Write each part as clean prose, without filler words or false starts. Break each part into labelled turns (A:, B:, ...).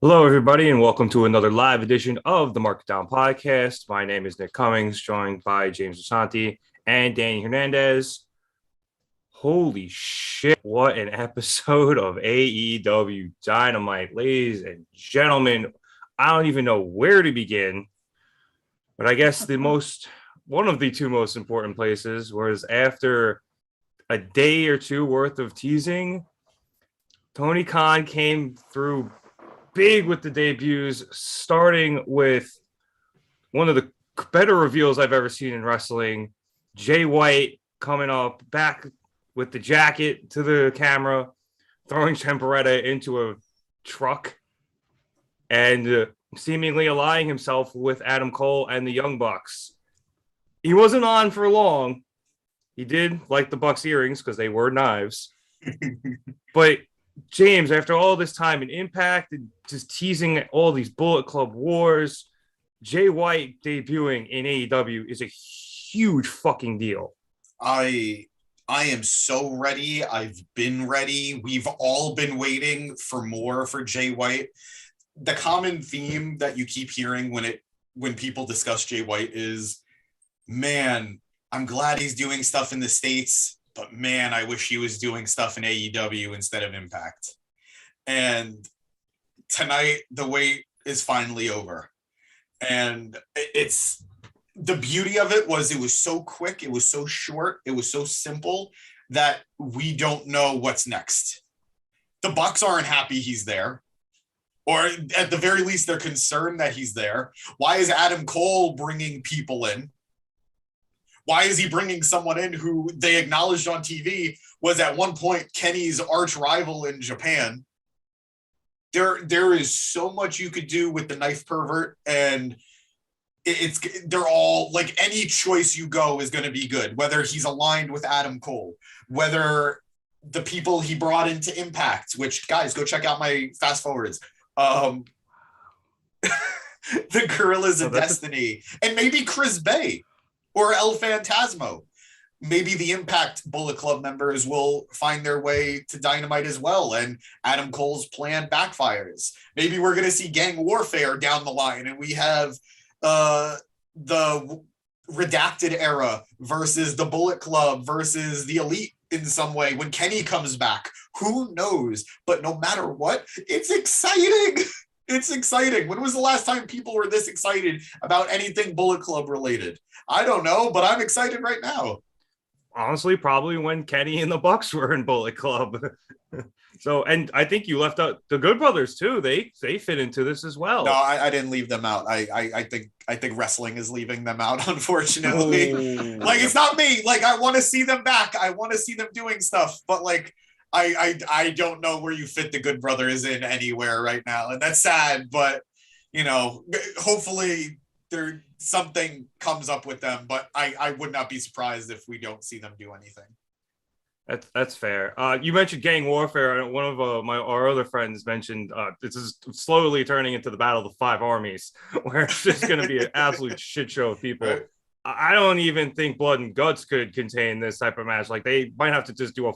A: Hello, everybody, and welcome to another live edition of the Market Down Podcast. My name is Nick Cummings, joined by James Gisante and Danny Hernandez. Holy shit, what an episode of AEW Dynamite, ladies and gentlemen. I don't even know where to begin, but I guess one of the two most important places was after a day or two worth of teasing, Tony Khan came through big with the debuts, starting with one of the better reveals I've ever seen in wrestling. Jay White coming up back with the jacket to the camera, throwing Champeretta into a truck, and seemingly allying himself with Adam Cole and the Young Bucks. He wasn't on for long. He did like the Bucks earrings because they were knives. But James, after all this time in Impact and just teasing all these Bullet Club wars, Jay White debuting in AEW is a huge fucking deal.
B: I am so ready. I've been ready. We've all been waiting for more for Jay White. The common theme that you keep hearing when people discuss Jay White is, man, I'm glad he's doing stuff in the States, but man, I wish he was doing stuff in AEW instead of Impact. And tonight, the wait is finally over. And it's the beauty of it was so quick, it was so short, it was so simple that we don't know what's next. The Bucks aren't happy he's there, or at the very least, they're concerned that he's there. Why is Adam Cole bringing people in? Why is he bringing someone in who they acknowledged on TV was at one point Kenny's arch rival in Japan? There is so much you could do with the knife pervert, and they're all like, any choice you go is going to be good, whether he's aligned with Adam Cole, whether the people he brought into Impact, which, guys, go check out my fast forwards. The Gorillas of Destiny, and maybe Chris Bay or El Phantasmo. Maybe the Impact Bullet Club members will find their way to Dynamite as well, and Adam Cole's plan backfires. Maybe we're going to see gang warfare down the line, and we have the Redacted era versus the Bullet Club versus the Elite in some way when Kenny comes back. Who knows? But no matter what, it's exciting. It's exciting. When was the last time people were this excited about anything Bullet Club related? I don't know, but I'm excited right now.
A: Honestly, probably when Kenny and the Bucks were in Bullet Club. So, and I think you left out the Good Brothers too. They fit into this as well.
B: No, I didn't leave them out. I think wrestling is leaving them out, unfortunately.
A: Ooh.
B: Like, it's not me. Like, I want to see them back. I want to see them doing stuff, but like, I don't know where you fit the Good Brothers in anywhere right now, and that's sad. But you know, hopefully something comes up with them. But I would not be surprised if we don't see them do anything.
A: That's fair. You mentioned gang warfare. One of our other friends mentioned this is slowly turning into the Battle of the Five Armies, where it's just going to be an absolute shit show of people. Right. I don't even think Blood and Guts could contain this type of match. Like, they might have to just do a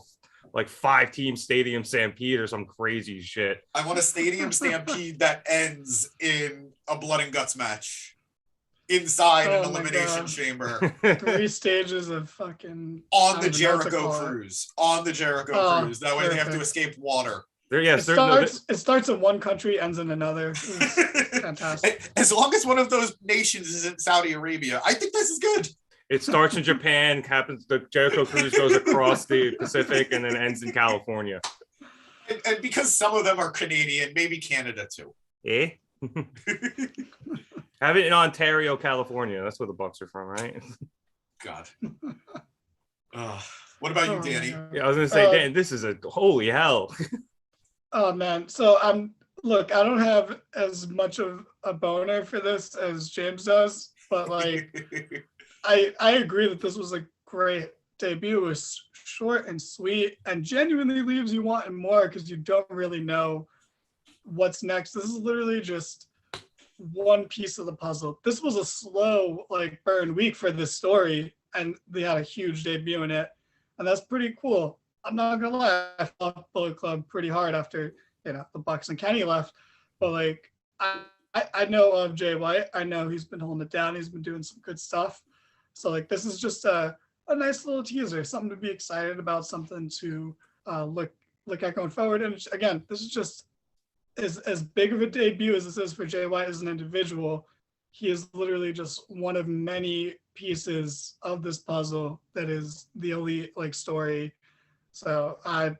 A: 5-team stadium stampede or some crazy shit.
B: I want a stadium stampede that ends in a Blood and Guts match. Inside an elimination chamber.
C: 3 stages of fucking...
B: On the Jericho Cruise. On the Jericho Cruise. That way they have to escape water.
C: It starts in one country, ends in another. Fantastic.
B: As long as one of those nations is in Saudi Arabia, I think this is good.
A: It starts in Japan, the Jericho Cruise goes across the Pacific, and then ends in California.
B: And because some of them are Canadian, maybe Canada too.
A: Eh? Have it in Ontario, California. That's where the Bucks are from, right?
B: God. What about you, Danny?
A: Yeah, I was gonna say, Dan, this is a holy hell.
C: Oh man. So I don't have as much of a boner for this as James does, but like I agree that this was a great debut. It was short and sweet and genuinely leaves you wanting more because you don't really know what's next. This is literally just one piece of the puzzle. This was a slow burn week for this story, and they had a huge debut in it, and that's pretty cool. I'm not gonna lie, I fought Bullet Club pretty hard after the Bucks and Kenny left, But like I know of Jay White. I know he's been holding it down. He's been doing some good stuff. So like this is just a nice little teaser, something to be excited about, something to look at going forward. And again, this is just as big of a debut as this is for Jay White as an individual. He is literally just one of many pieces of this puzzle that is the Elite like story. So I'm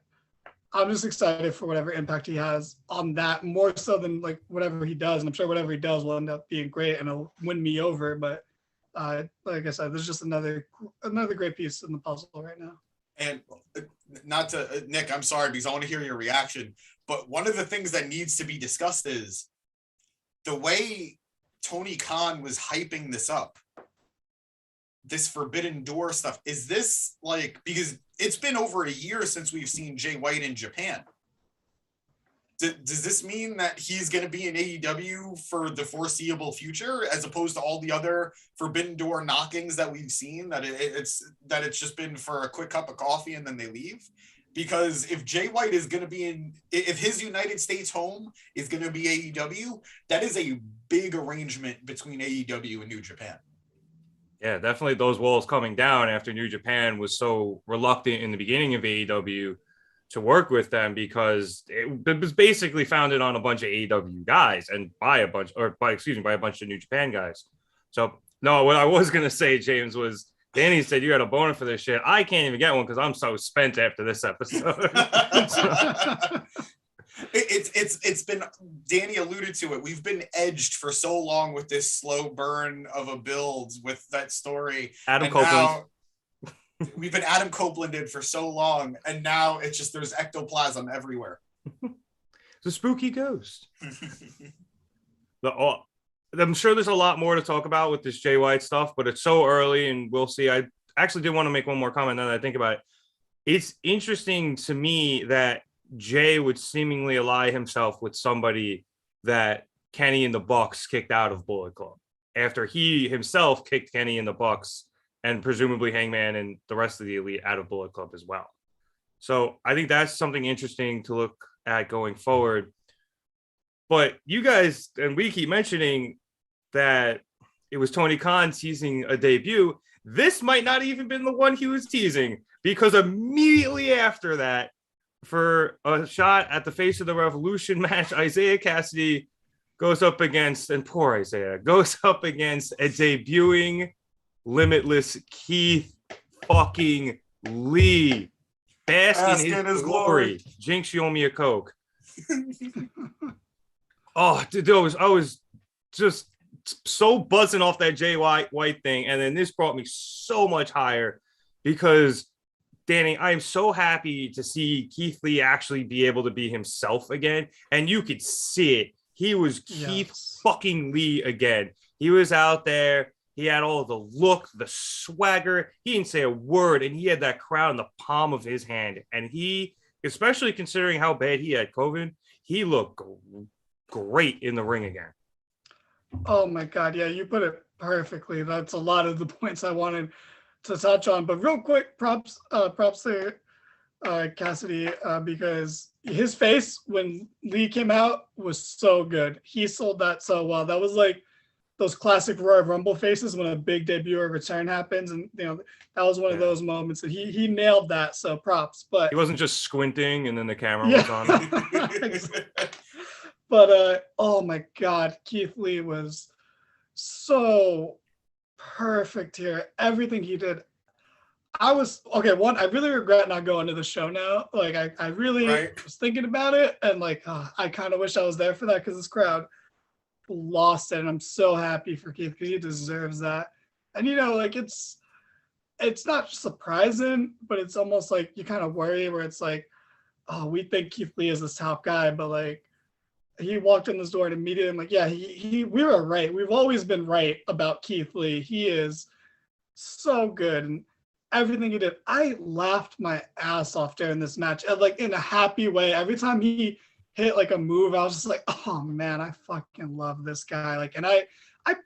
C: just excited for whatever impact he has on that, more so than like whatever he does. And I'm sure whatever he does will end up being great and it'll win me over. But like I said, there's just another great piece in the puzzle right now.
B: And not to Nick, I'm sorry because I want to hear your reaction. But one of the things that needs to be discussed is the way Tony Khan was hyping this up, this Forbidden Door stuff. Is this like, because it's been over a year since we've seen Jay White in Japan. Does this mean that he's going to be in AEW for the foreseeable future, as opposed to all the other Forbidden Door knockings that we've seen? That it's just been for a quick cup of coffee and then they leave? Because if Jay White is going to be if his United States home is going to be AEW, that is a big arrangement between AEW and New Japan.
A: Yeah, definitely those walls coming down after New Japan was so reluctant in the beginning of AEW to work with them, because it was basically founded on a bunch of AEW guys and by a bunch of New Japan guys. So no, what I was going to say, James, was Danny said you had a boner for this shit. I can't even get one because I'm so spent after this episode.
B: It's been, Danny alluded to it, we've been edged for so long with this slow burn of a build with that story.
A: Adam Copeland.
B: We've been Adam Copelanded for so long, and now it's just there's ectoplasm everywhere.
A: It's a spooky ghost. I'm sure there's a lot more to talk about with this Jay White stuff, but it's so early, and we'll see. I actually did want to make one more comment now that I think about it. It's interesting to me that Jay would seemingly ally himself with somebody that Kenny and the Bucks kicked out of Bullet Club after he himself kicked Kenny and the Bucks and presumably Hangman and the rest of the Elite out of Bullet Club as well. So I think that's something interesting to look at going forward. But you guys, and we keep mentioning that it was Tony Khan teasing a debut. This might not even been the one he was teasing, because immediately after that, for a shot at the Face of the Revolution match, Isaiah Cassidy goes up against, and poor Isaiah, goes up against a debuting Limitless Keith fucking Lee. Bask in his glory. Jinx, you owe me a Coke. Oh, dude, I was just so buzzing off that Jay White thing. And then this brought me so much higher because, Danny, I am so happy to see Keith Lee actually be able to be himself again. And you could see it. He was Keith fucking Lee again. He was out there. He had all the look, the swagger. He didn't say a word, and he had that crowd in the palm of his hand. And he, especially considering how bad he had COVID, he looked great in the ring again.
C: Oh my God. Yeah, you put it perfectly. That's a lot of the points I wanted to touch on. But real quick, props to Cassidy, because his face when Lee came out was so good. He sold that so well. That was like those classic Royal Rumble faces when a big debut or return happens. And, you know, that was one of those moments that he nailed that. So props. But
A: he wasn't just squinting and then the camera was on.
C: But, oh my God, Keith Lee was so perfect here. Everything he did. I really regret not going to the show now. Like, I really was thinking about it. And like, I kind of wish I was there for that, because this crowd lost it. And I'm so happy for Keith, because he deserves that. And, you know, like, it's not surprising, but it's almost like you kind of worry, where it's like, oh, we think Keith Lee is this top guy, but like, he walked in this door and immediately I'm like, yeah, we were right. We've always been right about Keith Lee. He is so good. And everything he did, I laughed my ass off during this match, and like in a happy way. Every time he hit like a move, I was just like, oh man, I fucking love this guy. Like, and I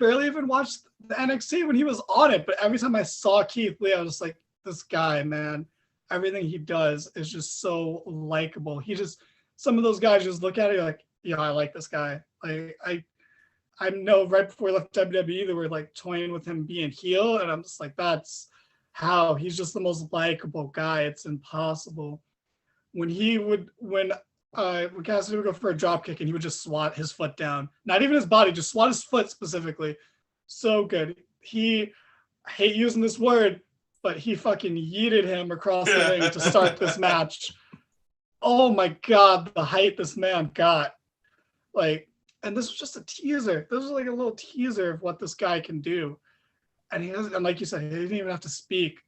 C: barely even watched the NXT when he was on it, but every time I saw Keith Lee, I was just like, this guy, man, everything he does is just so likable. Some of those guys just look at it, you're like, I like this guy. I know right before he left WWE, they were like toying with him being heel, and I'm just like, that's how he's just the most likable guy. It's impossible. When Cassidy would go for a drop kick and he would just swat his foot down, not even his body, just swat his foot specifically. So good. I hate using this word, but he fucking yeeted him across the ring to start this match. Oh my God, the height this man got. Like, and this was just a teaser. This was like a little teaser of what this guy can do. And like you said, he didn't even have to speak.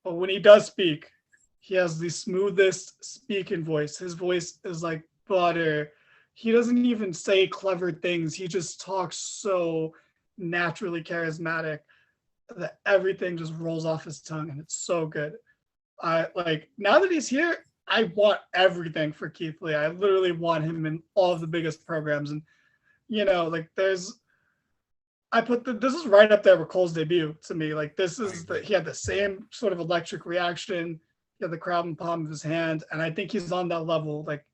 C: But when he does speak, he has the smoothest speaking voice. His voice is like butter. He doesn't even say clever things. He just talks so naturally charismatic that everything just rolls off his tongue, and it's so good. Now that he's here, I want everything for Keith Lee. I literally want him in all of the biggest programs. And, this is right up there with Cole's debut to me. Like, he had the same sort of electric reaction. He had the crowd in the palm of his hand. And I think he's on that level. Like,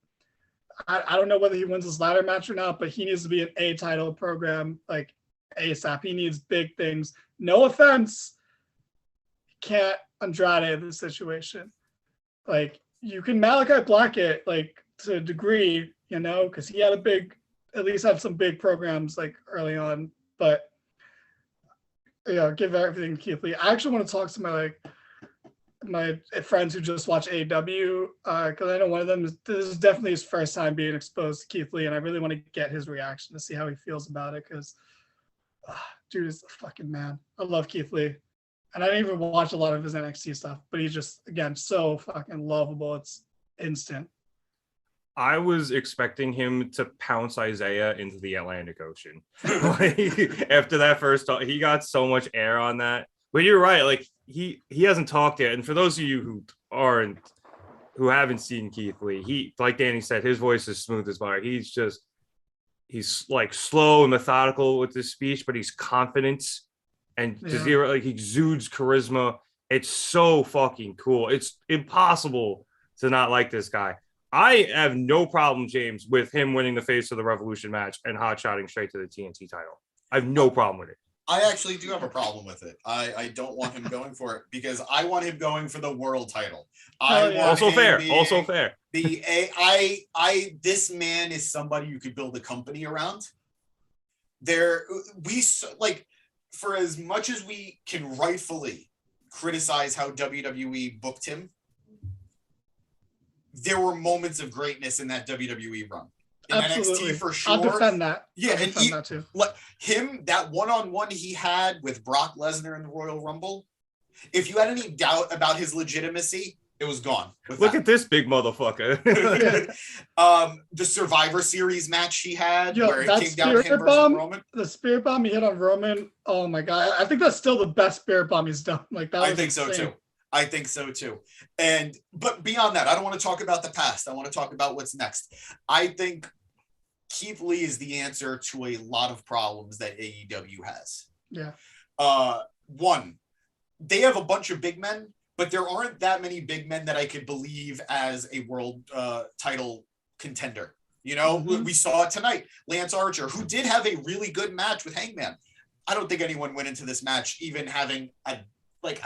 C: I don't know whether he wins this ladder match or not, but he needs to be an A title program, like ASAP. He needs big things. No offense. Can't Andrade this situation. Like, you can Malachi Black it, like, to a degree, because he had at least had some big programs, like, early on. But, give everything to Keith Lee. I actually want to talk to my friends who just watch AEW, because I know one of them, this is definitely his first time being exposed to Keith Lee, and I really want to get his reaction to see how he feels about it, because dude is a fucking man. I love Keith Lee. And I didn't even watch a lot of his NXT stuff, but he's just, again, so fucking lovable. It's instant.
A: I was expecting him to pounce Isaiah into the Atlantic Ocean. After that first talk, he got so much air on that. But you're right. Like, he hasn't talked yet. And for those of you who haven't seen Keith Lee, he, like Danny said, his voice is smooth as butter. He's like slow and methodical with his speech, but he's confident. And he exudes charisma. It's so fucking cool. It's impossible to not like this guy. I have no problem, James, with him winning the Face of the Revolution match and hot-shotting straight to the TNT title. I have no problem with it.
B: I actually do have a problem with it. I don't want him going for it because I want him going for the world title.
A: Also fair.
B: This man is somebody you could build a company around. For as much as we can rightfully criticize how WWE booked him, there were moments of greatness in that WWE run. In
C: Absolutely.
B: NXT for sure.
C: I'll defend that.
B: Yeah,
C: I'll defend that too.
B: That one-on-one he had with Brock Lesnar in the Royal Rumble, if you had any doubt about his legitimacy, it was gone.
A: Look at this big motherfucker.
B: The Survivor Series match he had, where it came down to him versus Roman.
C: The Spirit Bomb he hit on Roman. Oh my God. I think that's still the best Spirit Bomb he's done. Like, that.
B: I think so too. But beyond that, I don't want to talk about the past. I want to talk about what's next. I think Keith Lee is the answer to a lot of problems that AEW has.
C: Yeah.
B: One, they have a bunch of big men, but there aren't that many big men that I could believe as a world title contender. We saw it tonight. Lance Archer, who did have a really good match with Hangman. I don't think anyone went into this match even having a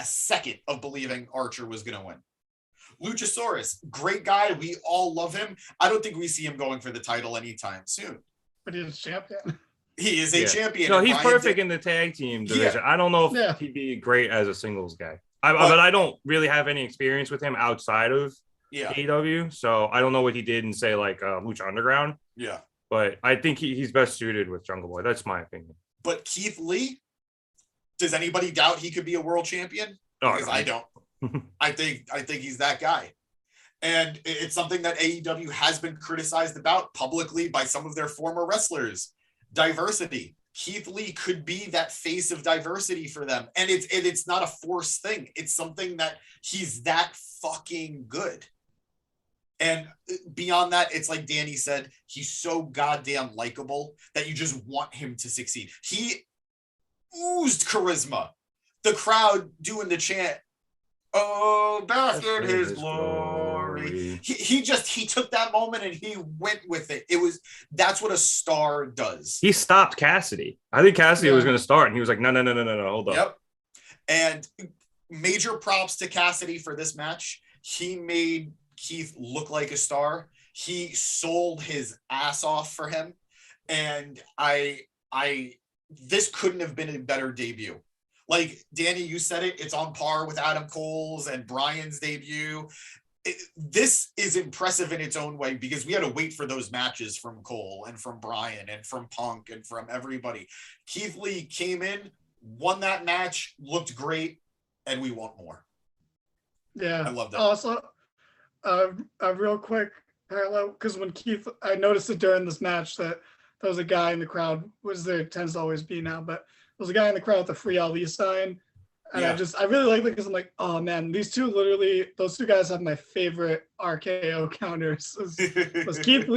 B: second of believing Archer was going to win. Luchasaurus, great guy. We all love him. I don't think we see him going for the title anytime soon.
C: But he's a champion.
B: He is a champion.
A: No, he's perfect in the tag team division. I don't know if he'd be great as a singles guy. But I don't really have any experience with him outside of AEW. So I don't know what he did in, say, like Lucha Underground.
B: Yeah.
A: But I think he's best suited with Jungle Boy. That's my opinion.
B: But Keith Lee, does anybody doubt he could be a world champion? Because I don't. I think he's that guy. And it's something that AEW has been criticized about publicly by some of their former wrestlers. Diversity. Keith Lee could be that face of diversity for them. And it's not a forced thing. It's something that he's that fucking good. And beyond that, it's like Danny said, he's so goddamn likable that you just want him to succeed. He oozed charisma. The crowd doing the chant, Oh, bask in
A: That's
B: his glory. He took that moment and he went with it. That's what a star does.
A: He stopped Cassidy. I think Cassidy was going to start, and he was like, no, hold up.
B: Yep. And major props to Cassidy for this match. He made Keith look like a star. He sold his ass off for him. And this couldn't have been a better debut. Like, Danny, you said it, it's on par with Adam Cole's and Bryan's debut. This is impressive in its own way because we had to wait for those matches from Cole and from Bryan and from Punk and from everybody. Keith Lee came in, won that match, looked great, and we want more.
C: Yeah.
B: I love that.
C: Also, a real quick parallel, because when Keith, I noticed it during this match that there was a guy in the crowd, which there tends to always be now, but there was a guy in the crowd with the Free Ali sign. And I really like it because I'm like, oh man, those two guys have my favorite RKO counters. Was Keith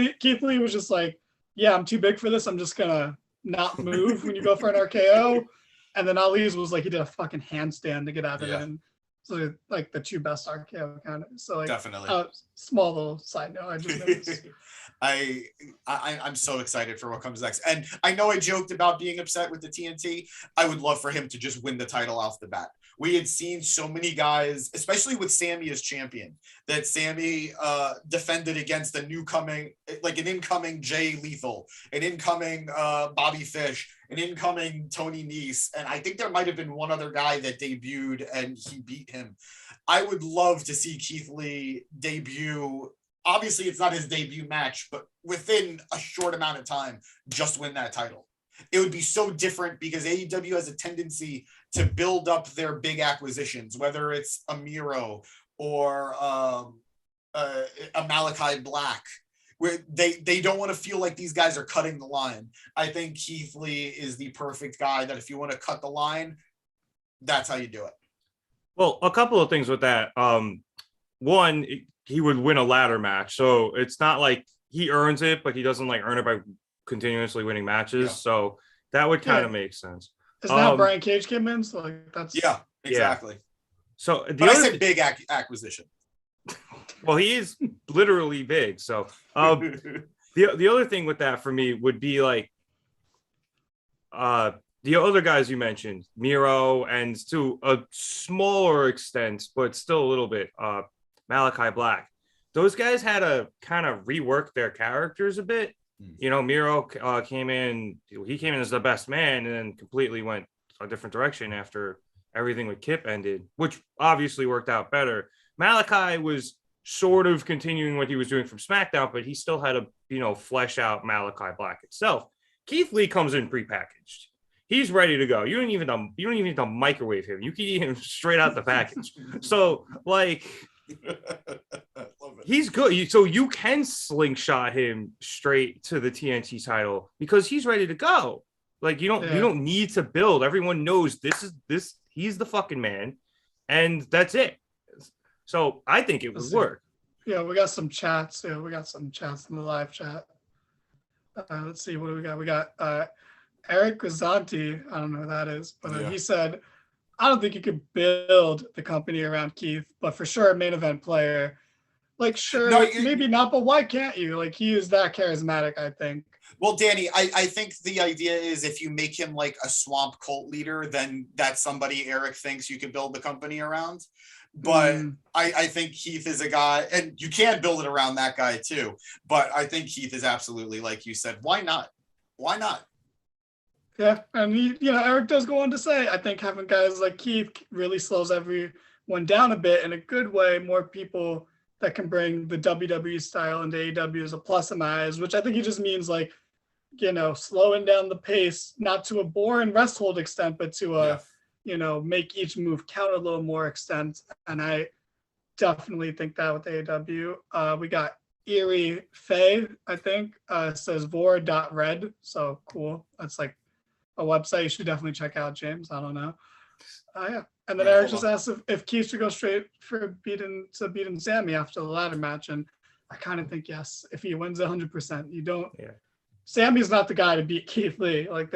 C: Lee was just like, yeah, I'm too big for this. I'm just gonna not move when you go for an RKO. And then Ali's was like, he did a fucking handstand to get out of it. And so like the two best RKO counters. So like,
B: definitely.
C: Small little side note. I just noticed.
B: I'm so excited for what comes next. And I know I joked about being upset with the TNT. I would love for him to just win the title off the bat. We had seen so many guys, especially with Sammy as champion, that Sammy defended against an incoming Jay Lethal, an incoming Bobby Fish, an incoming Tony Nese. And I think there might have been one other guy that debuted and he beat him. I would love to see Keith Lee debut. Obviously, it's not his debut match, but within a short amount of time, just win that title. It would be so different because AEW has a tendency to build up their big acquisitions, whether it's a Miro or a Malachi Black, where they don't want to feel like these guys are cutting the line. I think Keith Lee is the perfect guy that if you want to cut the line, that's how you do it.
A: Well, a couple of things with that. One, he would win a ladder match. So it's not like he earns it, but he doesn't like earn it by continuously winning matches. Yeah. So that would kind of make sense.
C: Isn't that how Brian Cage came in? So like that's
B: exactly.
A: Yeah. So
B: I said big acquisition.
A: Well, he is literally big. So the other thing with that for me would be like the other guys you mentioned, Miro, and to a smaller extent, but still a little bit, Malachi Black. Those guys had to kind of rework their characters a bit. You know, Miro came in as the best man and then completely went a different direction after everything with Kip ended, which obviously worked out better. Malachi was sort of continuing what he was doing from SmackDown, but he still had to, flesh out Malachi Black itself. Keith Lee comes in prepackaged. He's ready to go. You don't even need to microwave him. You can eat him straight out the package. So like, he's good. So you can slingshot him straight to the TNT title because he's ready to go. Like you don't need to build. Everyone knows this. He's the fucking man, and that's it. So I think it would work.
C: Yeah, we got some chats. Yeah, we got some chats in the live chat. Let's see what do we got. We got Eric Gisante. I don't know who that is, but he said, I don't think you could build the company around Keith, but for sure a main event player. Like, sure, maybe not, but why can't you? Like, he is that charismatic, I think.
B: Well, Danny, I think the idea is if you make him like a swamp cult leader, then that's somebody Eric thinks you can build the company around. But I think Keith is a guy, and you can build it around that guy too. But I think Keith is absolutely, like you said, why not? Why not?
C: Yeah, and Eric does go on to say, I think having guys like Keith really slows everyone down a bit in a good way. More people that can bring the WWE style into AEW is a plus in my eyes, which I think he just means like, slowing down the pace, not to a boring rest hold extent, but to a, make each move count a little more extent. And I definitely think that with AEW. We got Erie Faye, I think, says vor.red. So cool. That's like a website you should definitely check out, James. I don't know. Yeah. And then Eric just asked if Keith should go straight for beating Sammy after the ladder match. And I kind of think yes. If he wins 100%, you don't. Yeah. Sammy's not the guy to beat Keith Lee. Like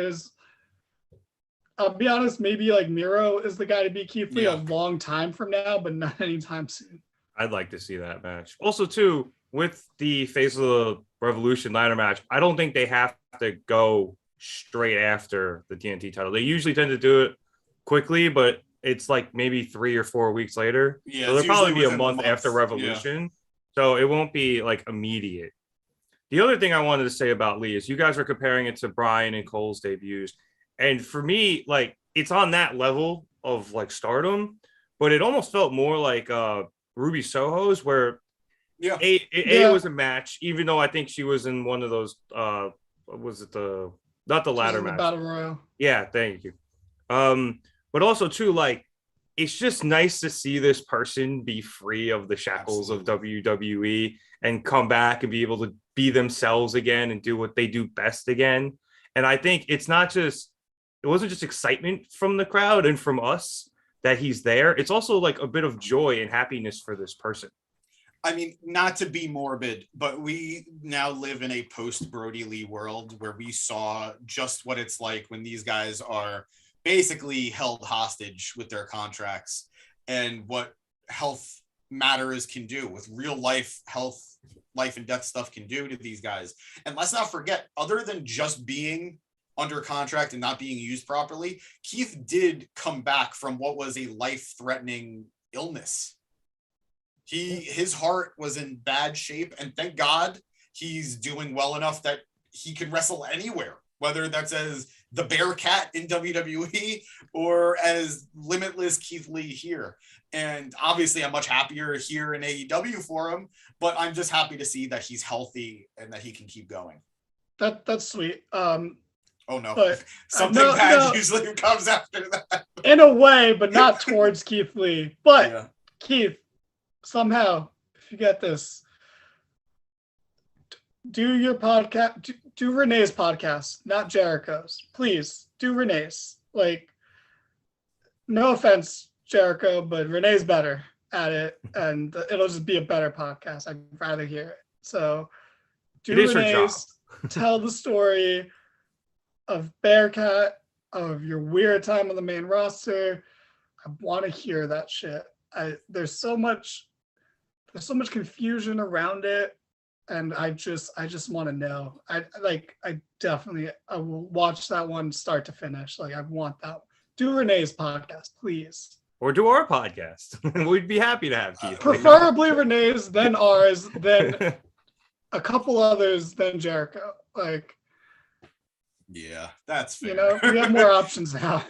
C: I'll be honest, maybe like Miro is the guy to beat Keith Lee a
B: Yeah.
C: long time from now, but not anytime soon.
A: I'd like to see that match. Also, too, with the Face of the Revolution ladder match, I don't think they have to go straight after the TNT title. They usually tend to do it quickly, but it's like maybe 3 or 4 weeks later.
B: Yeah,
A: So
B: it's
A: they'll probably
B: usually
A: be a
B: within the
A: month after
B: month.
A: Revolution. So it won't be like immediate. The other thing I wanted to say about Lee is you guys are comparing it to Bryan and Cole's debuts. And for me, like it's on that level of like stardom, but it almost felt more like Ruby Soho's where
B: Yeah.
A: it was a match, even though I think she was in one of those what was it not the ladder match.
C: Battle Royal.
A: Yeah, thank you. But also too, like it's just nice to see this person be free of the shackles of WWE and come back and be able to be themselves again and do what they do best again. And I think it wasn't just excitement from the crowd and from us that he's there. It's also like a bit of joy and happiness for this person.
B: I mean, not to be morbid, but we now live in a post Brody Lee world where we saw just what it's like when these guys are basically held hostage with their contracts and what health matters can do with real life health, life and death stuff can do to these guys. And let's not forget, other than just being under contract and not being used properly, Keith did come back from what was a life-threatening illness. His heart was in bad shape, and thank God he's doing well enough that he can wrestle anywhere, whether that's as the Bearcat in WWE or as Limitless Keith Lee here. And obviously I'm much happier here in AEW for him, but I'm just happy to see that he's healthy and that he can keep going.
C: That's sweet.
B: Oh no,
C: but,
B: something bad usually comes after that.
C: In a way, but not towards Keith Lee. But yeah. Keith, somehow, if you get this, do your podcast, do Renee's podcast, not Jericho's. Please do Renee's. Like, no offense, Jericho, but Renee's better at it, and it'll just be a better podcast. I'd rather hear it. So do Renee's, tell the story of Bearcat, of your weird time on the main roster. I want to hear that shit. There's so much confusion around it, and I just want to know. I will watch that one start to finish. Like, I want that. Do Renee's podcast, please.
A: Or do our podcast. We'd be happy to have Keith.
C: Preferably Renee's, then ours, then a couple others, then Jericho. Like,
B: yeah, that's fair.
C: You know, we have more options now.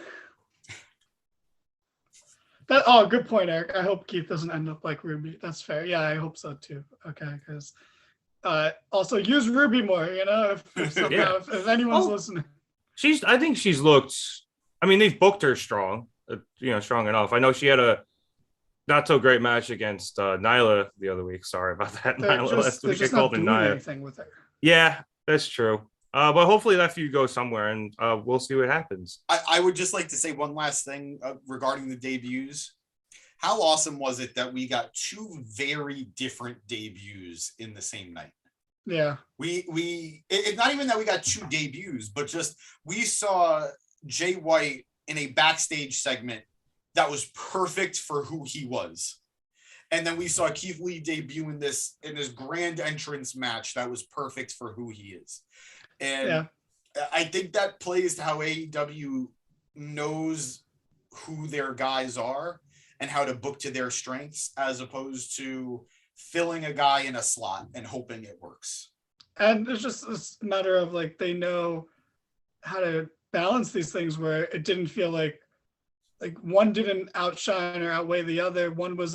C: Good point, Eric. I hope Keith doesn't end up like Ruby. That's fair. Yeah, I hope so too. Okay, because also use Ruby more. You know, if anyone's listening.
A: I think she's looked. I mean, they've booked her strong. Strong enough. I know she had a not so great match against Nyla the other week. Sorry about that. Nyla last week. I called her Nyla.
C: Anything with her.
A: Yeah, that's true. But hopefully that feud goes somewhere, and we'll see what happens.
B: I would just like to say one last thing regarding the debuts. How awesome was it that we got two very different debuts in the same night?
C: Yeah.
B: It's not even that we got two debuts, but just we saw Jay White in a backstage segment that was perfect for who he was. And then we saw Keith Lee debut in this grand entrance match that was perfect for who he is. And I think that plays to how AEW knows who their guys are and how to book to their strengths, as opposed to filling a guy in a slot and hoping it works.
C: And it's just a matter of like, they know how to balance these things where it didn't feel like one didn't outshine or outweigh the other. One was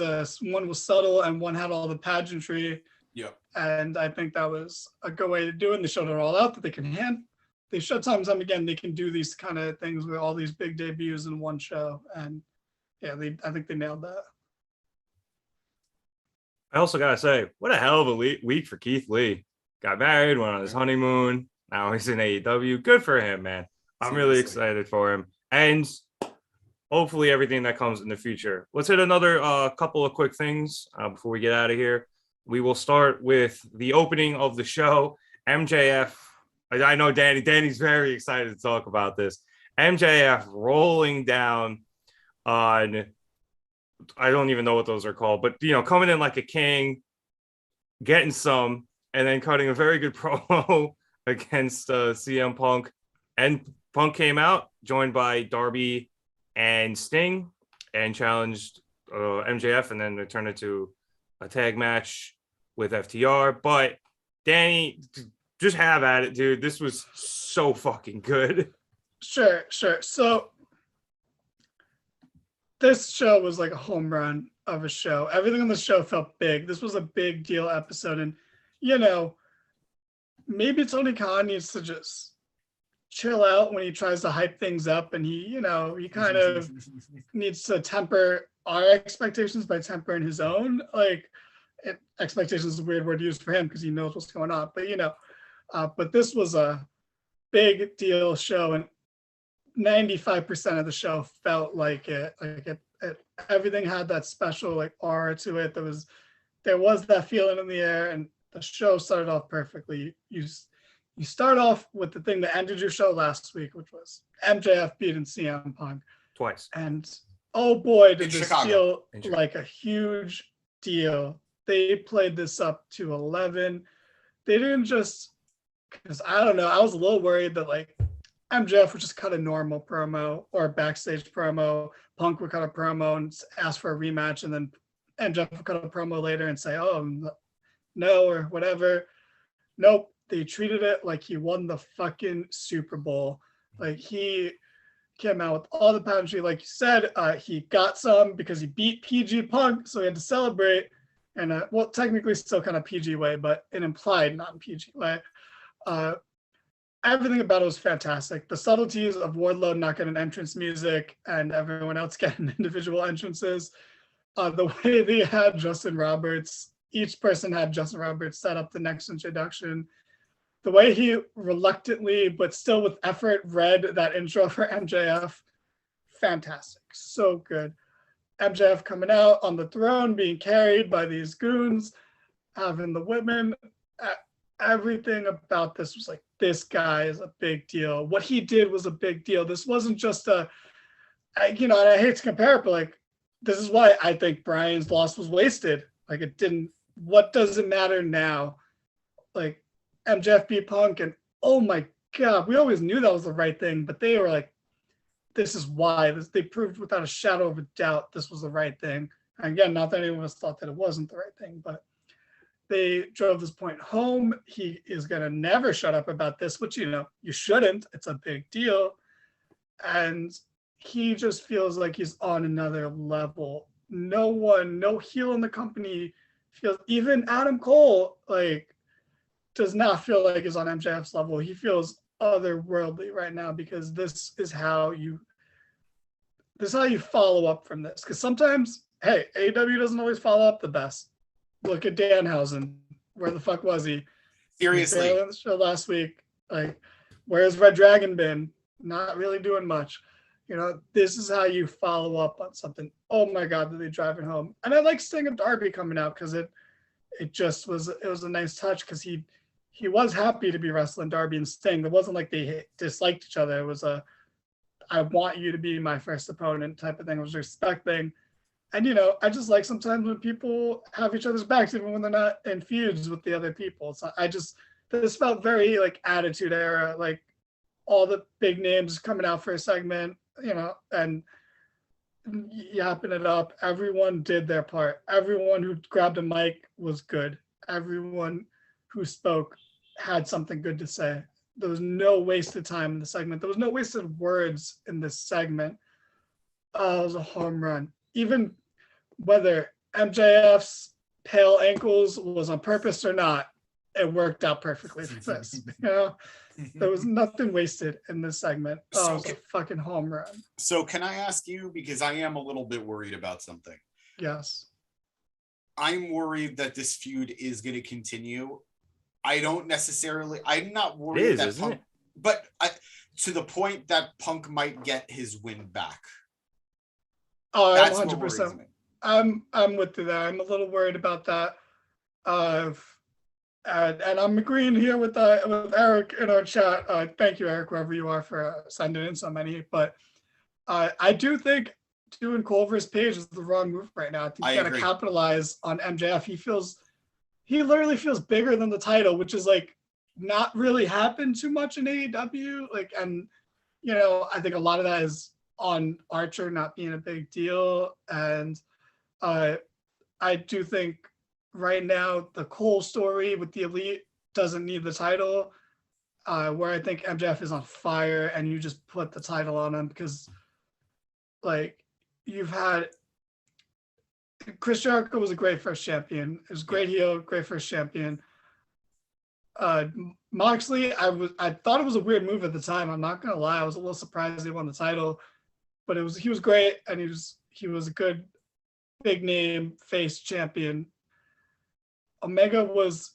C: subtle and one had all the pageantry.
B: Yeah.
C: And I think that was a good way to do it. And they showed it all out that they can they showed time and time again, they can do these kind of things with all these big debuts in one show. And yeah, I think they nailed that.
A: I also got to say, what a hell of a week for Keith Lee. Got married, went on his honeymoon. Now he's in AEW. Good for him, man. I'm really excited for him. And hopefully everything that comes in the future. Let's hit another couple of quick things before we get out of here. We will start with the opening of the show. MJF. I know Danny's very excited to talk about this. MJF rolling down on, I don't even know what those are called, but coming in like a king, getting some, and then cutting a very good promo against CM Punk. And Punk came out, joined by Darby and Sting, and challenged MJF, and then they turned it to a tag match with FTR. But Danny, just have at it, dude. This was so fucking good.
C: Sure. So this show was like a home run of a show. Everything on the show felt big. This was a big deal episode. And, maybe Tony Khan needs to just chill out when he tries to hype things up. And he kind of needs to temper our expectations by tempering his own. Like, expectations is a weird word to use for him because he knows what's going on. But, but this was a big deal show. And 95% of the show felt like it. Everything had that special like aura to it. There was that feeling in the air, and the show started off perfectly. You start off with the thing that ended your show last week, which was MJF beating CM Punk
A: twice.
C: And oh boy, did this
B: Chicago.
C: feel like a huge deal. They played this up to 11. They didn't just, because I don't know, I was a little worried that like MJF would just cut a normal promo or a backstage promo. Punk would cut a promo and ask for a rematch, and then MJF would cut a promo later and say, "Oh, no," or whatever. Nope, they treated it like he won the fucking Super Bowl. Like he came out with all the pageantry, like you said. He got some because he beat PG Punk, so he had to celebrate. And well, technically still kind of PG way, but an implied non-PG way. Everything about it was fantastic. The subtleties of Wardlow not getting entrance music and everyone else getting individual entrances. The way they had Justin Roberts, each person had Justin Roberts set up the next introduction. The way he reluctantly, but still with effort, read that intro for MJF, fantastic. So good. MJF coming out on the throne, being carried by these goons, having the women. Everything about this was like, this guy is a big deal. What he did was a big deal. This wasn't just and I hate to compare it, but like, this is why I think Brian's loss was wasted. Like, it didn't, what does it matter now? Like, MJF beat Punk, and oh my God, we always knew that was the right thing, but they were like, this is why. They proved without a shadow of a doubt this was the right thing. And again, not that anyone of us thought that it wasn't the right thing, but they drove this point home. He is going to never shut up about this, which, you shouldn't. It's a big deal. And he just feels like he's on another level. No heel in the company feels, even Adam Cole, like, does not feel like he's on MJF's level. He feels otherworldly right now because this is how you follow up from this. Because sometimes, hey, AEW doesn't always follow up the best. Look at Danhausen. Where the fuck was he?
B: Seriously.
C: He on the show last week. Like, where's Red Dragon been? Not really doing much. This is how you follow up on something. Oh my God, did they drive it home? And I like Sting and Darby coming out because it was a nice touch because he was happy to be wrestling Darby and Sting. It wasn't like they disliked each other. It was I want you to be my first opponent type of thing. It was a respect thing. And, I just like sometimes when people have each other's backs, even when they're not in feuds with the other people. So this felt very like Attitude Era, like all the big names coming out for a segment, and yapping it up. Everyone did their part. Everyone who grabbed a mic was good. Everyone who spoke had something good to say. There was no wasted time in the segment. There was no wasted words in this segment. It was a home run. Even whether MJF's pale ankles was on purpose or not, it worked out perfectly for this. There was nothing wasted in this segment. It was a fucking home run.
B: So can I ask you, because I am a little bit worried about something.
C: Yes.
B: I'm worried that this feud is going to continue. I'm not worried that Punk, but to the point that Punk might get his win back.
C: Oh, that's 100%. I'm with you there. I'm a little worried about that. And I'm agreeing here with Eric in our chat. Thank you, Eric, wherever you are, for sending in so many. But I do think doing Cole versus Page is the wrong move right now. I think you got to capitalize on MJF. He literally feels bigger than the title, which is like not really happened too much in AEW. Like, and I think a lot of that is on Archer not being a big deal. And I do think right now the Cole story with the Elite doesn't need the title, where I think MJF is on fire and you just put the title on him because like you've had Chris Jericho was a great first champion. It was great heel, great first champion. Moxley, I thought it was a weird move at the time. I'm not gonna lie, I was a little surprised he won the title, but he was great and he was a good big name face champion. Omega was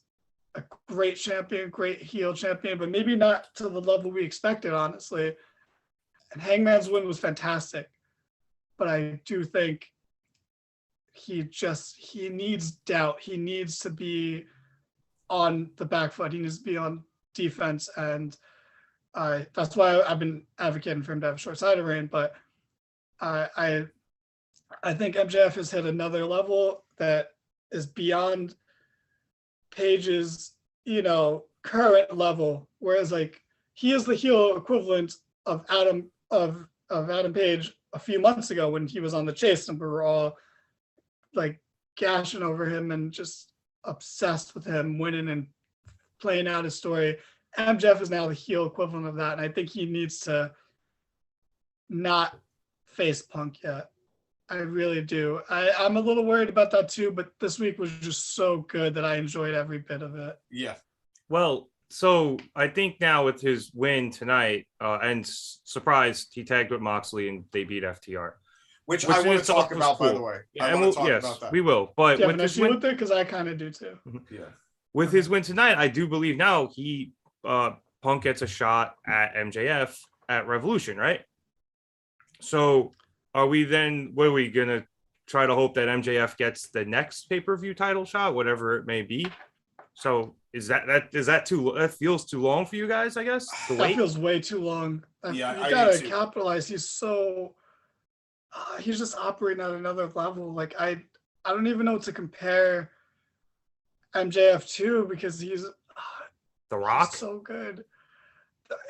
C: a great champion, great heel champion, but maybe not to the level we expected, honestly. And Hangman's win was fantastic, but I do think he needs doubt. He needs to be on the back foot. He needs to be on defense, and that's why I've been advocating for him to have a short-sighted reign. But I think MJF has hit another level that is beyond Page's, current level. Whereas like he is the heel equivalent of Adam Page a few months ago when he was on the Chase and we were all like gashing over him and just obsessed with him winning and playing out his story. MJF is now the heel equivalent of that, and I think he needs to not face Punk yet. I really do. I'm a little worried about that too, but this week was just so good that I enjoyed every bit of it.
B: Yeah.
A: Well, so I think now with his win tonight, and surprised he tagged with Moxley and they beat FTR.
B: Which I want to talk about, by the way.
A: Yeah, I want to talk about that. We will. But
C: with this win, because I kind of do too.
B: Yeah.
A: With his win tonight, I do believe now Punk gets a shot at MJF at Revolution, right? So what are we gonna try to hope that MJF gets the next pay-per-view title shot, whatever it may be? So is that feels too long for you guys, I guess?
C: That feels way too long.
B: Yeah,
C: you gotta capitalize. He's just operating at another level. Like I don't even know what to compare MJF to, because he's
A: The Rock.
C: He's so good.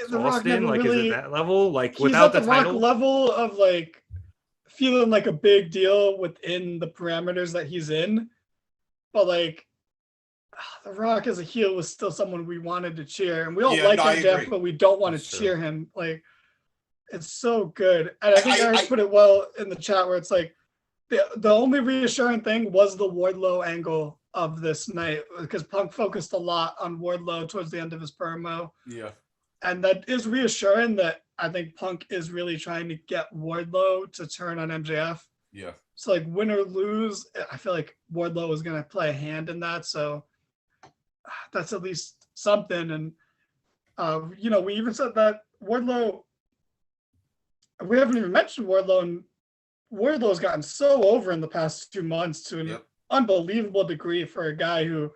A: The Rock never really, is it that level? Like without the title?
C: Rock level of like feeling like a big deal within the parameters that he's in, but like The Rock as a heel was still someone we wanted to cheer, and we all like MJF, but we don't want to cheer him. Like it's so good, and I think Eric put it well in the chat where it's like the only reassuring thing was the Wardlow angle of this night, because Punk focused a lot on Wardlow towards the end of his promo.
B: Yeah.
C: And that is reassuring that I think Punk is really trying to get Wardlow to turn on MJF.
B: Yeah.
C: So like win or lose, I feel like Wardlow is going to play a hand in that. So that's at least something. And, we even said that Wardlow, we haven't even mentioned Wardlow, and Wardlow's gotten so over in the past 2 months to an unbelievable degree for a guy who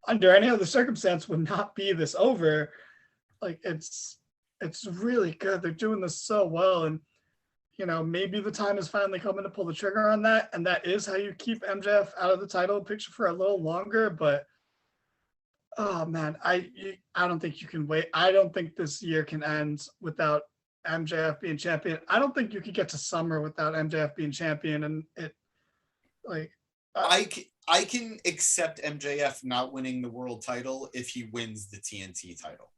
C: under any other circumstance would not be this over. Like it's really good. They're doing this so well, and maybe the time is finally coming to pull the trigger on that, and that is how you keep MJF out of the title picture for a little longer. But oh man, I don't think you can wait. I don't think this year can end without MJF being champion. I don't think you could get to Summer without MJF being champion, and
B: I can accept MJF not winning the world title if he wins the TNT title.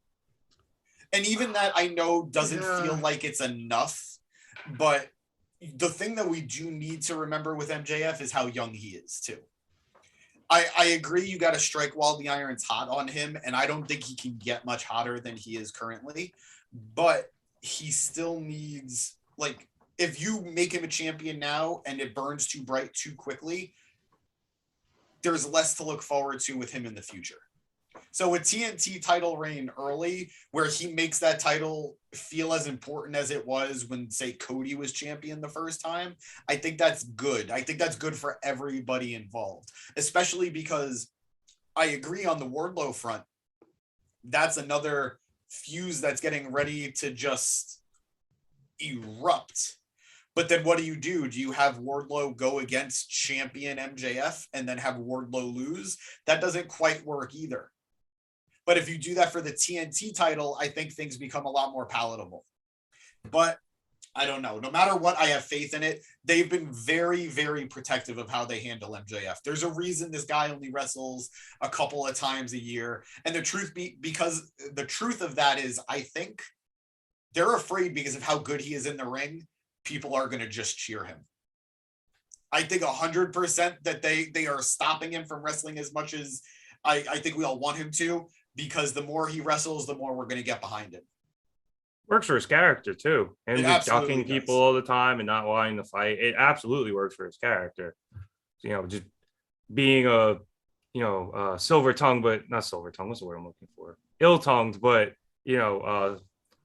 B: And even that, I know, doesn't feel like it's enough. But the thing that we do need to remember with MJF is how young he is, too. I agree you got to strike while the iron's hot on him, and I don't think he can get much hotter than he is currently. But he still needs, like, if you make him a champion now and it burns too bright too quickly, there's less to look forward to with him in the future. So a TNT title reign early, where he makes that title feel as important as it was when, say, Cody was champion the first time, I think that's good. I think that's good for everybody involved, especially because I agree on the Wardlow front. That's another fuse that's getting ready to just erupt. But then what do? Do you have Wardlow go against champion MJF and then have Wardlow lose? That doesn't quite work either. But if you do that for the TNT title, I think things become a lot more palatable. But I don't know. No matter what, I have faith in it. They've been very, very protective of how they handle MJF. There's a reason this guy only wrestles a couple of times a year. And because the truth of that is, I think they're afraid because of how good he is in the ring. People are going to just cheer him. I think 100% that they are stopping him from wrestling as much as I think we all want him to, because the more he wrestles, the more we're going to get behind him.
A: Works for his character too, and just ducking people all the time and not wanting to fight. It absolutely works for his character. You know, just being a silver tongue, but not silver tongue. What's the word I'm looking for? Ill-tongued, but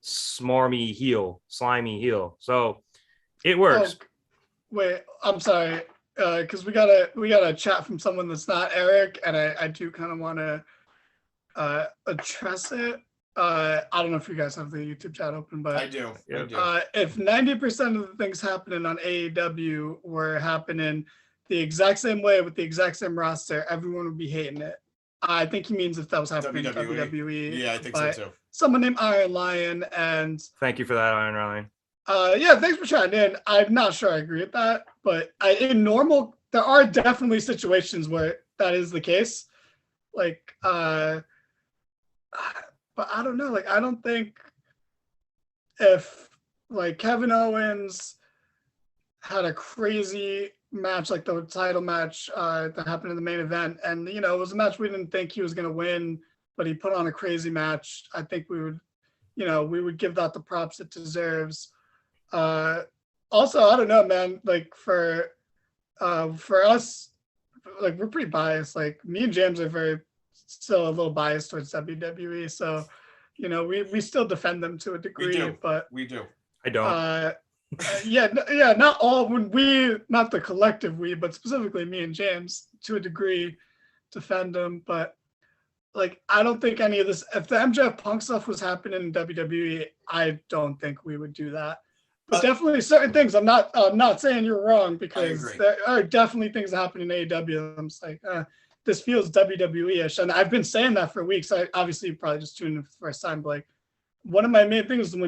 A: smarmy heel, slimy heel. So it works.
C: Oh, wait, I'm sorry, because we got a chat from someone that's not Eric, and I do kind of want to address it. I don't know if you guys have the YouTube chat open, but
B: I do.
C: If 90% of the things happening on AEW were happening the exact same way with the exact same roster, everyone would be hating it. I think he means if that was happening in WWE.
B: Yeah, I think so too.
C: Someone named Iron Lion, and
A: thank you for that, Iron Lion.
C: Yeah, thanks for chatting in. I'm not sure I agree with that, but in normal, there are definitely situations where that is the case. Like, but I don't know. Like, I don't think if like Kevin Owens had a crazy match like the title match that happened in the main event, and it was a match we didn't think he was going to win, but he put on a crazy match. I think we would give that the props it deserves. Also, I don't know, man. Like for us, like we're pretty biased. Like me and James are still a little biased towards WWE, so we still defend them to a degree. But
B: we do.
A: I don't.
C: Not all. Not the collective we, but specifically me and James to a degree defend them. But like, I don't think any of this. If the MJF Punk stuff was happening in WWE, I don't think we would do that. But definitely certain things. I'm not saying you're wrong, because there are definitely things that happen in AEW. I'm just like, this feels WWE-ish, and I've been saying that for weeks. Obviously you probably just tuned in for the first time, but like, one of my main things is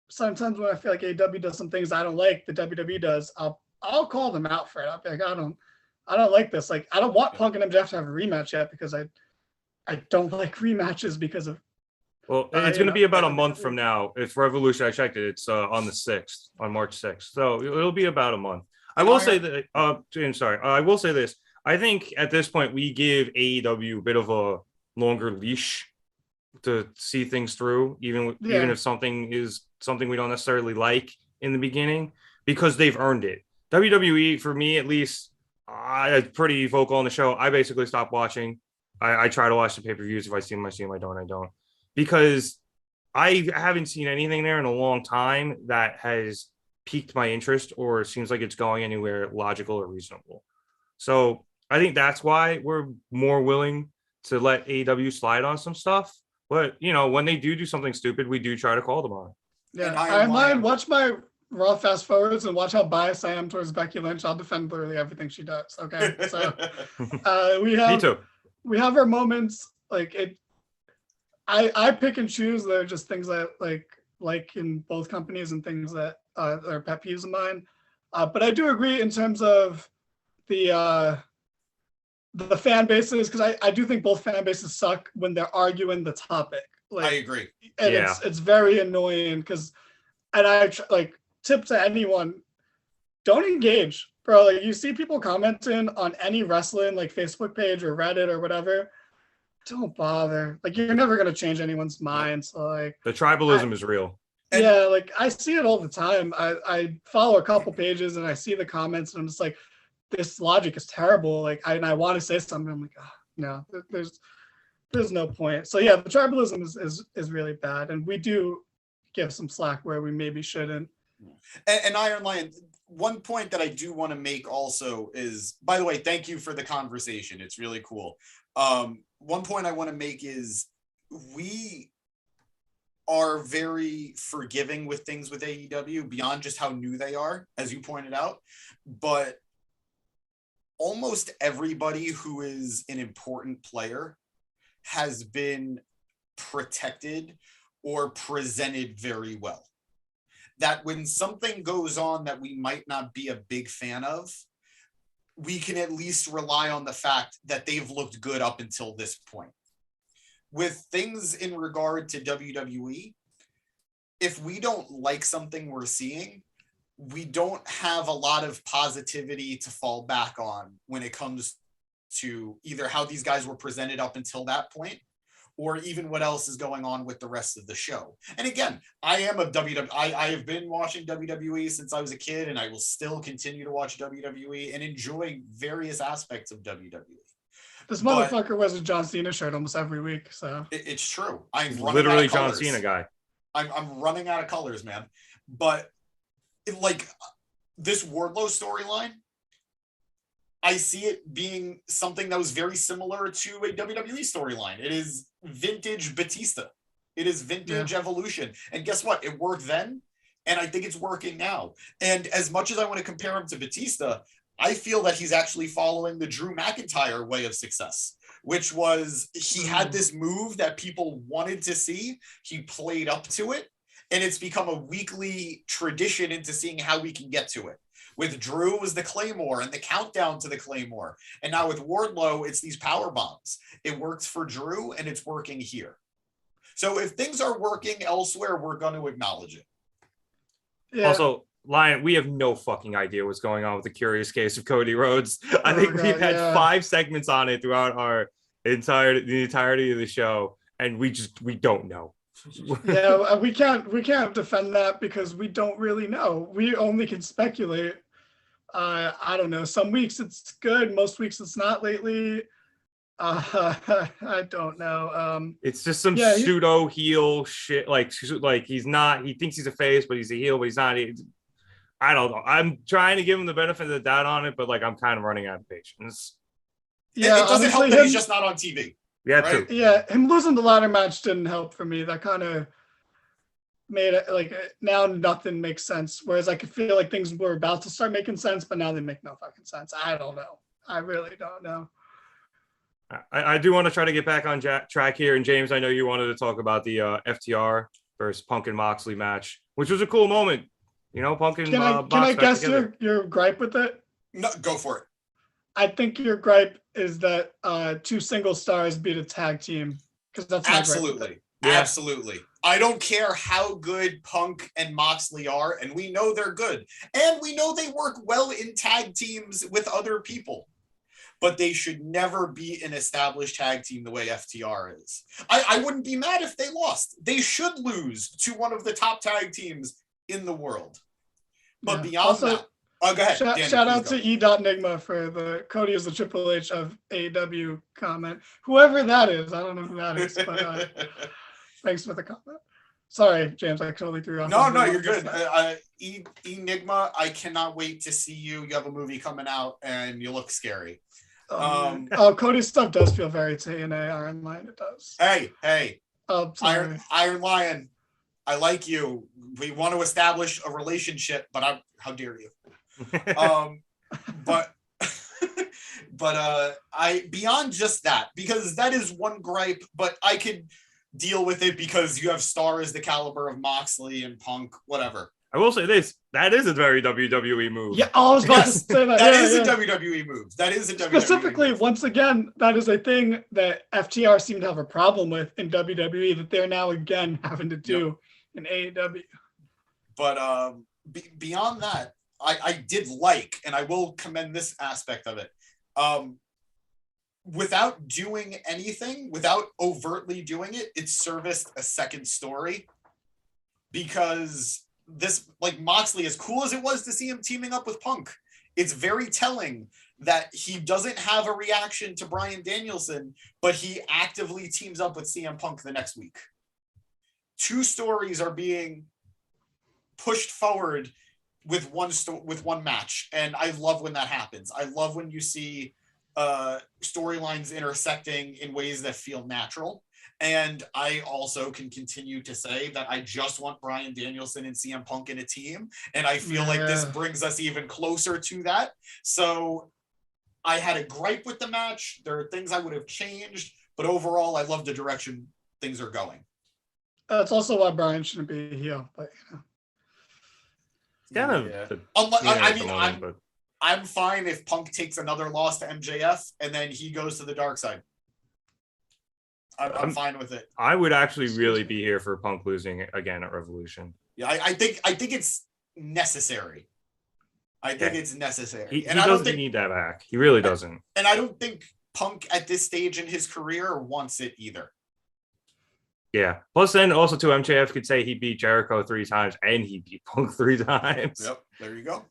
C: sometimes when I feel like AEW does some things I don't like, the WWE does, I'll call them out for it. I'll be like, I don't like this. Like, I don't want Punk and MJF to have a rematch yet, because I don't like rematches because of.
A: Well, it's going to be about a month from now. It's Revolution. I checked it. It's on the 6th, on March 6th. So it'll be about a month. I will say that, James, sorry. I will say this. I think at this point, we give AEW a bit of a longer leash to see things through, even if something is something we don't necessarily like in the beginning, because they've earned it. WWE, for me at least, I'm pretty vocal on the show. I basically stopped watching. I try to watch the pay-per-views. If I see them, I see them. I don't. Because I haven't seen anything there in a long time that has piqued my interest or seems like it's going anywhere logical or reasonable. So I think that's why we're more willing to let AEW slide on some stuff. But, when they do something stupid, we do try to call them on.
C: Yeah, I watch my Raw fast forwards and watch how biased I am towards Becky Lynch. I'll defend literally everything she does. Okay, so
A: Me too.
C: We have our moments. Like it, I pick and choose. They're just things that like in both companies, and things that are pet peeves of mine. But I do agree in terms of the fan bases, because I do think both fan bases suck when they're arguing the topic. Like,
B: I agree.
C: And it's very annoying, and I tip to anyone, don't engage, bro. Like, you see people commenting on any wrestling Facebook page or Reddit or whatever, don't bother. Like, you're never gonna change anyone's mind. So
A: the tribalism is real.
C: Yeah, I see it all the time. I follow a couple pages and I see the comments, and I'm just like, this logic is terrible. I want to say something. I'm like, oh, no, there's no point. So yeah, the tribalism is really bad, and we do give some slack where we maybe shouldn't.
B: And Iron Lion, one point that I do want to make also is, by the way, thank you for the conversation. It's really cool. One point I want to make is we are very forgiving with things with AEW beyond just how new they are, as you pointed out. But almost everybody who is an important player has been protected or presented very well. That when something goes on that we might not be a big fan of, we can at least rely on the fact that they've looked good up until this point. With things in regard to WWE, if we don't like something we're seeing, we don't have a lot of positivity to fall back on when it comes to either how these guys were presented up until that point, or even what else is going on with the rest of the show. And again, I am a WWE. I have been watching WWE since I was a kid, and I will still continue to watch WWE and enjoy various aspects of WWE.
C: This motherfucker wears a John Cena shirt almost every week, so
B: it's true. I'm
A: literally John Cena guy.
B: I'm running out of colors, man. But like this Wardlow storyline, I see it being something that was very similar to a WWE storyline. It is vintage Batista. It is vintage Evolution. And guess what? It worked then, and I think it's working now. And as much as I want to compare him to Batista, I feel that he's actually following the Drew McIntyre way of success, which was he had this move that people wanted to see. He played up to it, and it's become a weekly tradition into seeing how we can get to it. With Drew, it was the Claymore and the countdown to the Claymore. And now with Wardlow, it's these power bombs. It works for Drew, and it's working here. So if things are working elsewhere, we're going to acknowledge it.
A: Yeah. Also, Lion, we have no fucking idea what's going on with the Curious Case of Cody Rhodes. I think we've had 5 segments on it throughout the entirety of the show, and we don't know.
C: Yeah, we can't defend that because we don't really know. We only can speculate. I don't know. Some weeks it's good, most weeks it's not lately. I don't know.
A: It's just some pseudo heel shit. Like he's not. He thinks he's a face, but he's a heel, but he's not. I don't know. I'm trying to give him the benefit of the doubt on it, but like I'm kind of running out of patience.
B: Yeah, it doesn't help that he's just not on TV.
A: Yeah, right?
C: True. Yeah, him losing the ladder match didn't help for me. That kind of made it like now nothing makes sense. Whereas I could feel like things were about to start making sense, but now they make no fucking sense. I don't know. I really don't know.
A: I do want to try to get back on track here. And James, I know you wanted to talk about the FTR versus Punk and Moxley match, which was a cool moment. You know, Punk and
C: can I guess your gripe with it?
B: No, go for it.
C: I think your gripe is that 2 single stars beat a tag team, because that's
B: absolutely. I don't care how good Punk and Moxley are, and we know they're good, and we know they work well in tag teams with other people, but they should never be an established tag team the way FTR is. I wouldn't be mad if they lost. They should lose to one of the top tag teams in the world. But beyond that, go ahead.
C: Shout out to E.Nigma for the Cody is the Triple H of AEW comment. Whoever that is, I don't know who that is, but thanks for the comment. Sorry, James, I totally threw you off.
B: No, you're good. E.Nigma, I cannot wait to see you. You have a movie coming out, and you look scary.
C: Cody's stuff does feel very TNA Iron Lion. It does.
B: Hey.
C: Oh,
B: Iron Lion, I like you. We want to establish a relationship, but how dare you? But I beyond just that, because that is one gripe, but I could deal with it because you have stars the caliber of Moxley and Punk, whatever.
A: I will say this: that is a very WWE move.
C: Yeah, I was about to say that.
B: That is a WWE move. That is a WWE
C: specifically
B: move.
C: Once again, that is a thing that FTR seem to have a problem with in WWE that they're now again having to do in AEW.
B: But beyond that, I did like, and I will commend this aspect of it. Without doing anything, without overtly doing it, it serviced a second story, because this, like Moxley, as cool as it was to see him teaming up with Punk, it's very telling that he doesn't have a reaction to Bryan Danielson, but he actively teams up with CM Punk the next week. 2 stories are being pushed forward with one match, and I love when that happens. I love when you see storylines intersecting in ways that feel natural. And I also can continue to say that I just want Bryan Danielson and CM Punk in a team. And I feel like this brings us even closer to that. So I had a gripe with the match. There are things I would have changed, but overall, I love the direction things are going.
C: That's also why Bryan shouldn't be here, but
B: I'm fine if Punk takes another loss to MJF and then he goes to the dark side. I'm fine with it.
A: I would actually really be here for Punk losing again at Revolution.
B: Yeah, I think it's necessary. It's necessary.
A: He doesn't need that back. He really doesn't.
B: And I don't think Punk at this stage in his career wants it either.
A: Yeah. Plus, then also too, MJF could say he beat Jericho 3 times and he beat Punk 3 times.
B: Yep. There you go.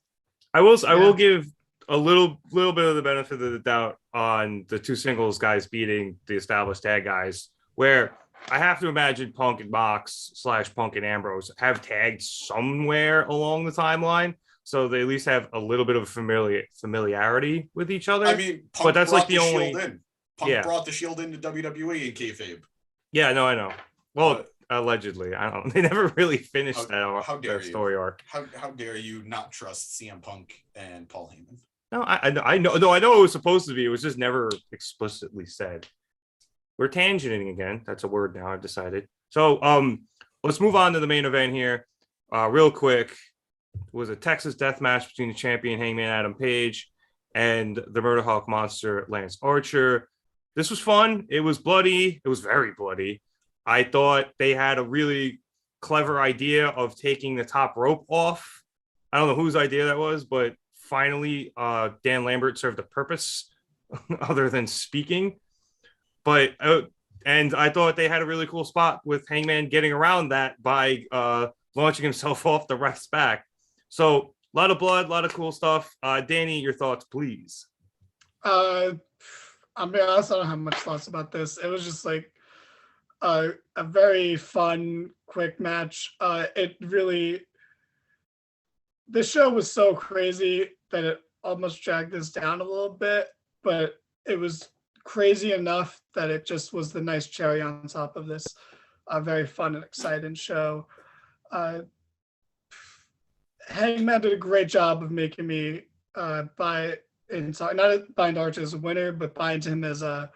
A: I will give a little bit of the benefit of the doubt on the 2 singles guys beating the established tag guys, where I have to imagine Punk and Mox / Punk and Ambrose have tagged somewhere along the timeline. So they at least have a little bit of familiarity with each other.
B: I mean, Punk but that's like the only. Punk brought the Shield into WWE in kayfabe.
A: Yeah, no, I know. Well, allegedly, I don't. They never really finished that story arc.
B: How dare you not trust CM Punk and Paul Heyman?
A: No, I know. No, I know it was supposed to be. It was just never explicitly said. We're tangenting again. That's a word now. I've decided. So, let's move on to the main event here, real quick. It was a Texas death match between the champion Hangman Adam Page and the Murder Hawk Monster Lance Archer. This was fun. It was bloody. It was very bloody. I thought they had a really clever idea of taking the top rope off. I don't know whose idea that was, but finally, Dan Lambert served a purpose other than speaking. But and I thought they had a really cool spot with Hangman getting around that by launching himself off the ref's back. So a lot of blood, a lot of cool stuff. Danny, your thoughts, please.
C: I'll be honest, I don't have much thoughts about this. It was just like a very fun, quick match. The show was so crazy that it almost dragged this down a little bit, but it was crazy enough that it just was the nice cherry on top of this very fun and exciting show. Hangman did a great job of making me buy into, not buy into Archer as a winner, but buy into him as an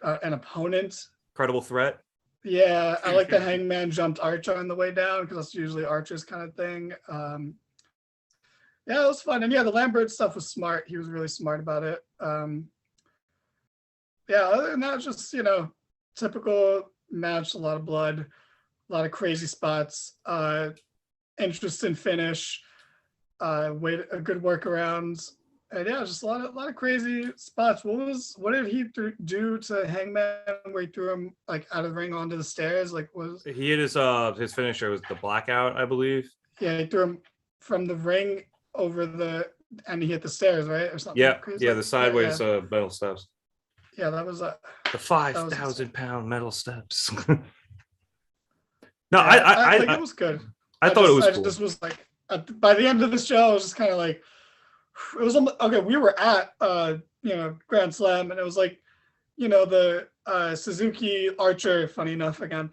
C: opponent.
A: Credible threat.
C: Yeah, I like that Hangman jumped Archer on the way down because that's usually Archer's kind of thing. Yeah, it was fun. And yeah, the Lambert stuff was smart. He was really smart about it. Yeah, other than that, just, typical match, a lot of blood, a lot of crazy spots, interesting finish, a good workarounds. And yeah, just a lot of crazy spots. What did he do to Hangman where he threw him like out of the ring onto the stairs?
A: He hit his finisher was the blackout, I believe.
C: Yeah, he threw him from the ring and he hit the stairs, right? Or something.
A: Yeah, crazy. Yeah, the sideways metal steps.
C: Yeah, that was
A: the 5,000-pound metal steps. No,
C: yeah, I it was good.
A: I thought it was cool.
C: This was like by the end of the show, I was just kind of like, it was okay. We were at Grand Slam, and it was like, the Suzuki Archer. Funny enough, again,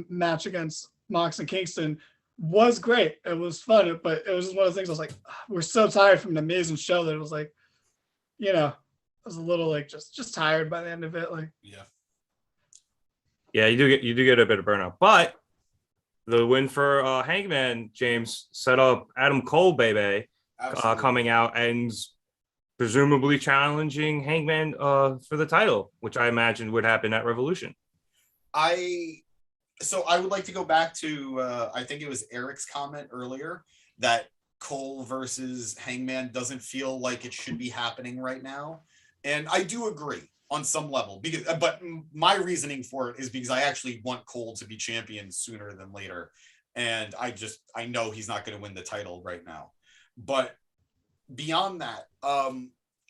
C: match against Mox and Kingston was great. It was fun, but it was just one of those things. I was like, we're so tired from an amazing show that it was like, I was a little like just tired by the end of it. Like,
A: yeah, you do get a bit of burnout, but the win for Hangman, James, set up Adam Cole, baby, coming out and presumably challenging Hangman for the title, which I imagined would happen at Revolution.
B: So I would like to go back to I think it was Eric's comment earlier that Cole versus Hangman doesn't feel like it should be happening right now. And I do agree on some level, but my reasoning for it is because I actually want Cole to be champion sooner than later. And I know he's not going to win the title right now. But beyond that,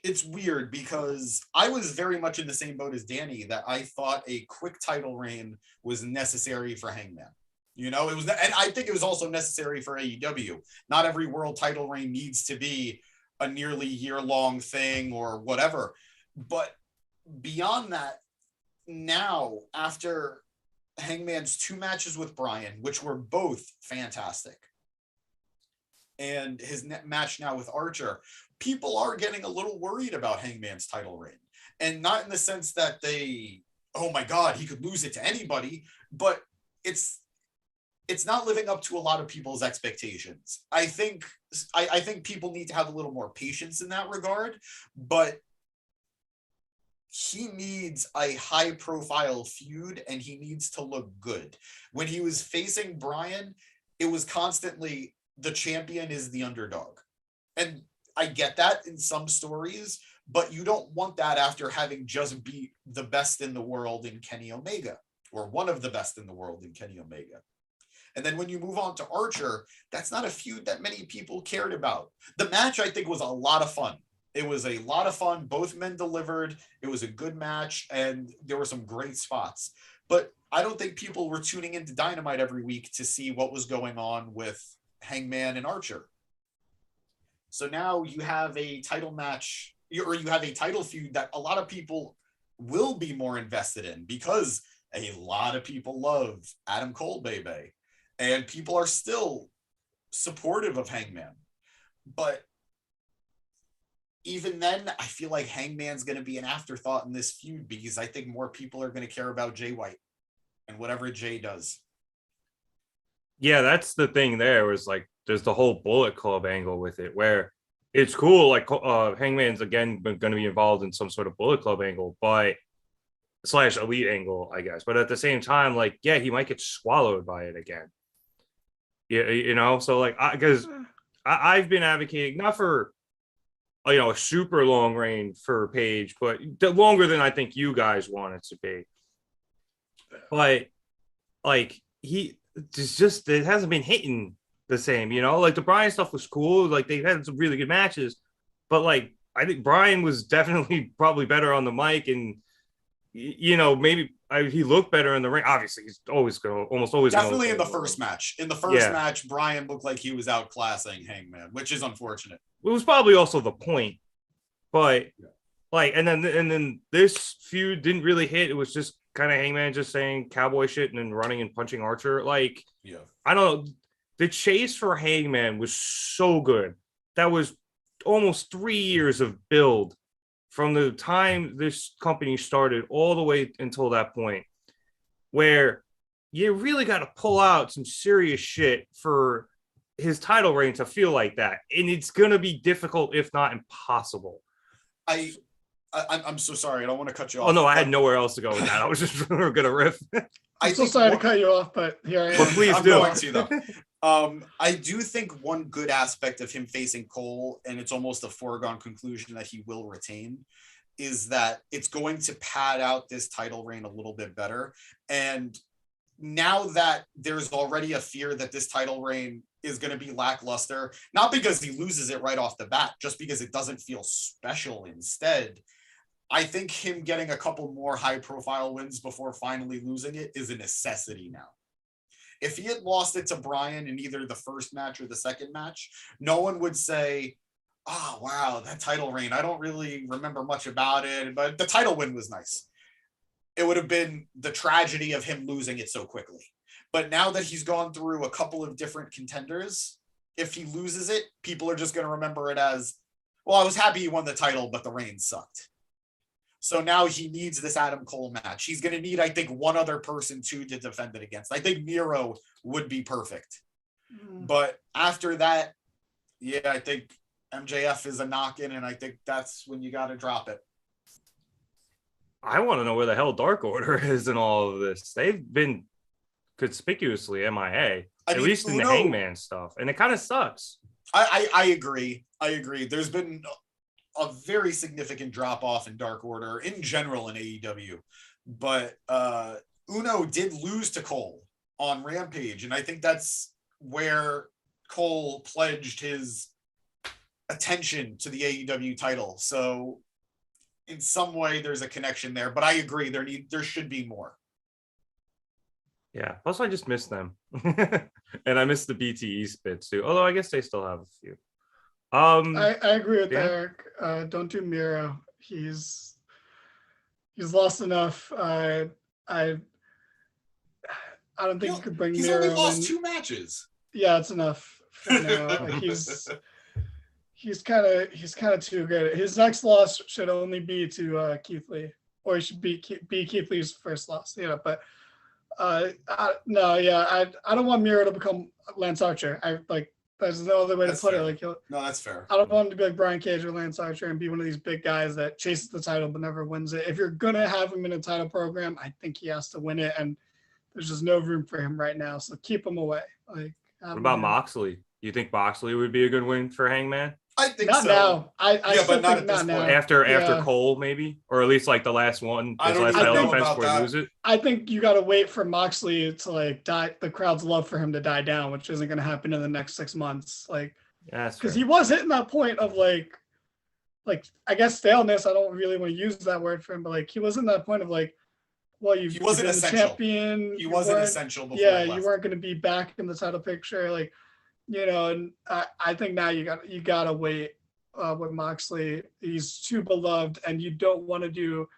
B: it's weird because I was very much in the same boat as Danny, that I thought a quick title reign was necessary for Hangman. It was, and I think it was also necessary for AEW. Not every world title reign needs to be a nearly year-long thing or whatever. But beyond that, now, after Hangman's 2 matches with Bryan, which were both fantastic, and his match now with Archer, people are getting a little worried about Hangman's title reign. And not in the sense that oh my God, he could lose it to anybody, but it's not living up to a lot of people's expectations. I think people need to have a little more patience in that regard, but he needs a high profile feud and he needs to look good. When he was facing Bryan, it was constantly the champion is the underdog. And I get that in some stories, but you don't want that after having just beat the best in the world in Kenny Omega, or one of the best in the world in Kenny Omega. And then when you move on to Archer, that's not a feud that many people cared about. The match, I think, was a lot of fun. It was a lot of fun. Both men delivered. It was a good match, and there were some great spots. But I don't think people were tuning into Dynamite every week to see what was going on with Hangman and Archer. So now you have a title match, or you have a title feud that a lot of people will be more invested in, because a lot of people love Adam Cole, baby. And people are still supportive of Hangman. But even then, I feel like Hangman's going to be an afterthought in this feud, because I think more people are going to care about Jay White and whatever Jay does.
A: Yeah, that's the thing there, was like there's the whole Bullet Club angle with it, where it's cool, like Hangman's again going to be involved in some sort of Bullet Club angle, but / elite angle, I guess. But at the same time, like, yeah, he might get swallowed by it again. Yeah, you know, so like, because I've been advocating not for a super long reign for Page, but longer than I think you guys want it to be. But like, it hasn't been hitting the same, like the Bryan stuff was cool, like they had some really good matches, but like I think Bryan was definitely probably better on the mic, and maybe he looked better in the ring. Obviously, he's almost always
B: definitely in the first match. In the first match, Bryan looked like he was outclassing Hangman, which is unfortunate.
A: It was probably also the point, but like, and then this feud didn't really hit. It was just kind of Hangman just saying cowboy shit and then running and punching Archer. Like, I don't know. The chase for Hangman was so good. That was almost 3 years of build from the time this company started all the way until that point, where you really got to pull out some serious shit for his title reign to feel like that. And it's going to be difficult, if not impossible.
B: I'm so sorry. I don't want to cut you off.
A: Oh, no, I had nowhere else to go with that. I was just going to riff.
C: I'm so sorry to cut you off, but here I am.
B: But please do. I'm going to, though. I do think one good aspect of him facing Cole, and it's almost a foregone conclusion that he will retain, is that it's going to pad out this title reign a little bit better. And now that there's already a fear that this title reign is going to be lackluster, not because he loses it right off the bat, just because it doesn't feel special instead, I think him getting a couple more high profile wins before finally losing it is a necessity now. If he had lost it to Bryan in either the first match or the second match, no one would say, oh, wow, that title reign, I don't really remember much about it, but the title win was nice. It would have been the tragedy of him losing it so quickly. But now that he's gone through a couple of different contenders, if he loses it, people are just going to remember it as, well, I was happy he won the title, but the reign sucked. So now he needs this Adam Cole match. He's going to need, I think, one other person too to defend it against. I think Miro would be perfect. But after that, yeah, I think MJF is a knock-in, and I think that's when you got to drop it.
A: I want to know where the hell Dark Order is in all of this. They've been conspicuously MIA, at least in the Hangman stuff, and it kind of sucks.
B: I agree. There's been a very significant drop-off in Dark Order in general in AEW, but Uno did lose to Cole on Rampage, and I think that's where Cole pledged his attention to the AEW title. So in some way there's a connection there, but I agree there should be more.
A: Yeah, plus I just miss them. And I miss the BTE spits too, although I guess they still have a few.
C: I agree with
A: Dan?
C: Eric. Don't do Miro. He's lost enough. I don't think you could bring
B: He's
C: Miro
B: only lost
C: in.
B: 2 matches.
C: Yeah, it's enough for now. Like he's kind of too good. His next loss should only be to Keith Lee, or he should be Keith Lee's first loss. But no, yeah, I don't want Miro to become Lance Archer. There's no other way
B: That's
C: to put
B: fair.
C: it. Like
B: No, that's fair.
C: I don't want him to be like Brian Cage or Lance Archer and be one of these big guys that chases the title but never wins it. If you're gonna have him in a title program, I think he has to win it, and there's just no room for him right now. So keep him away. Like,
A: What about Moxley? You think Moxley would be a good win for Hangman?
B: I think
C: not
B: so.
C: now. I
B: Yeah,
C: still
B: but not
C: think
B: at this
C: not now.
B: point.
A: After Cole, maybe, or at least like the last one,
B: I
A: his
B: don't
A: last
B: even
A: title
B: know
A: defense
B: about
A: before he
B: that.
A: lose it.
C: I think you got to wait for Moxley to like die. The crowd's love for him to die down, which isn't going to happen in the next 6 months. Like,
A: Yeah, that's
C: because
A: fair.
C: he was hitting that point of like I guess staleness. I don't really want to use that word for him, but like he was in that point of like, well,
B: He wasn't
C: been the
B: essential.
C: champion.
B: He
C: you
B: wasn't
C: weren't-
B: essential before
C: Yeah,
B: he left.
C: you weren't going to be back in the title picture, like, and I think now you gotta wait with Moxley. He's too beloved, and you don't want to do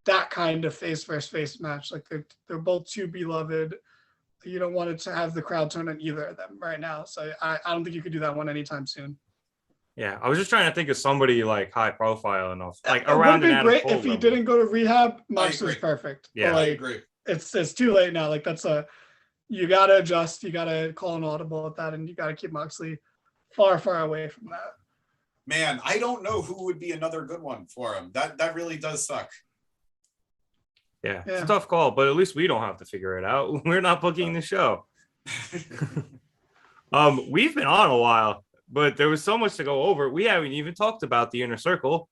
C: that kind of face versus face match. Like they're both too beloved. You don't want it to have the crowd turn on either of them right now. So I don't think you could do that one anytime soon.
A: Yeah, I was just trying to think of somebody like high profile enough, like
C: It would
A: around
C: have
A: an
C: been
A: Adam
C: great
A: Cole
C: if he
A: level.
C: didn't go to rehab. Moxley's
B: agree.
C: perfect.
A: Yeah.
C: But,
B: I
C: like,
B: agree.
C: it's too late now. Like you gotta adjust. You gotta call an audible at that, and you gotta keep Moxley far away from that.
B: Man, I don't know who would be another good one for him. That really does suck.
A: Yeah, it's
C: Yeah.
A: a tough call, but at least we don't have to figure it out. We're not booking the show. We've been on a while, but there was so much to go over. We haven't even talked about the Inner Circle.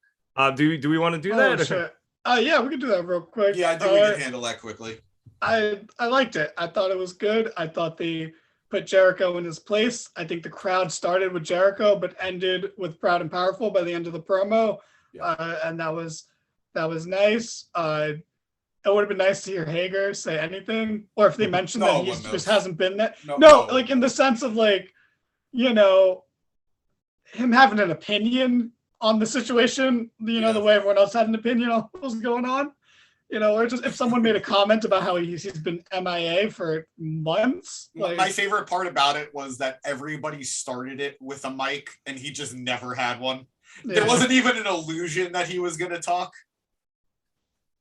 A: Do we want to do that?
C: Shit. Yeah, we can do that real quick.
B: Yeah, I think we can handle that quickly.
C: I liked it. I thought it was good. I thought they put Jericho in his place. I think the crowd started with Jericho, but ended with Proud and Powerful by the end of the promo.
B: Yeah.
C: And that was nice. It would have been nice to hear Hager say anything, or if they mentioned that he just hasn't been there. No, like in the sense of like, him having an opinion on the situation, the way everyone else had an opinion on what was going on. Or just if someone made a comment about how he's been MIA for months.
B: My favorite part about it was that everybody started it with a mic and he just never had one. Yeah. There wasn't even an illusion that he was going to talk.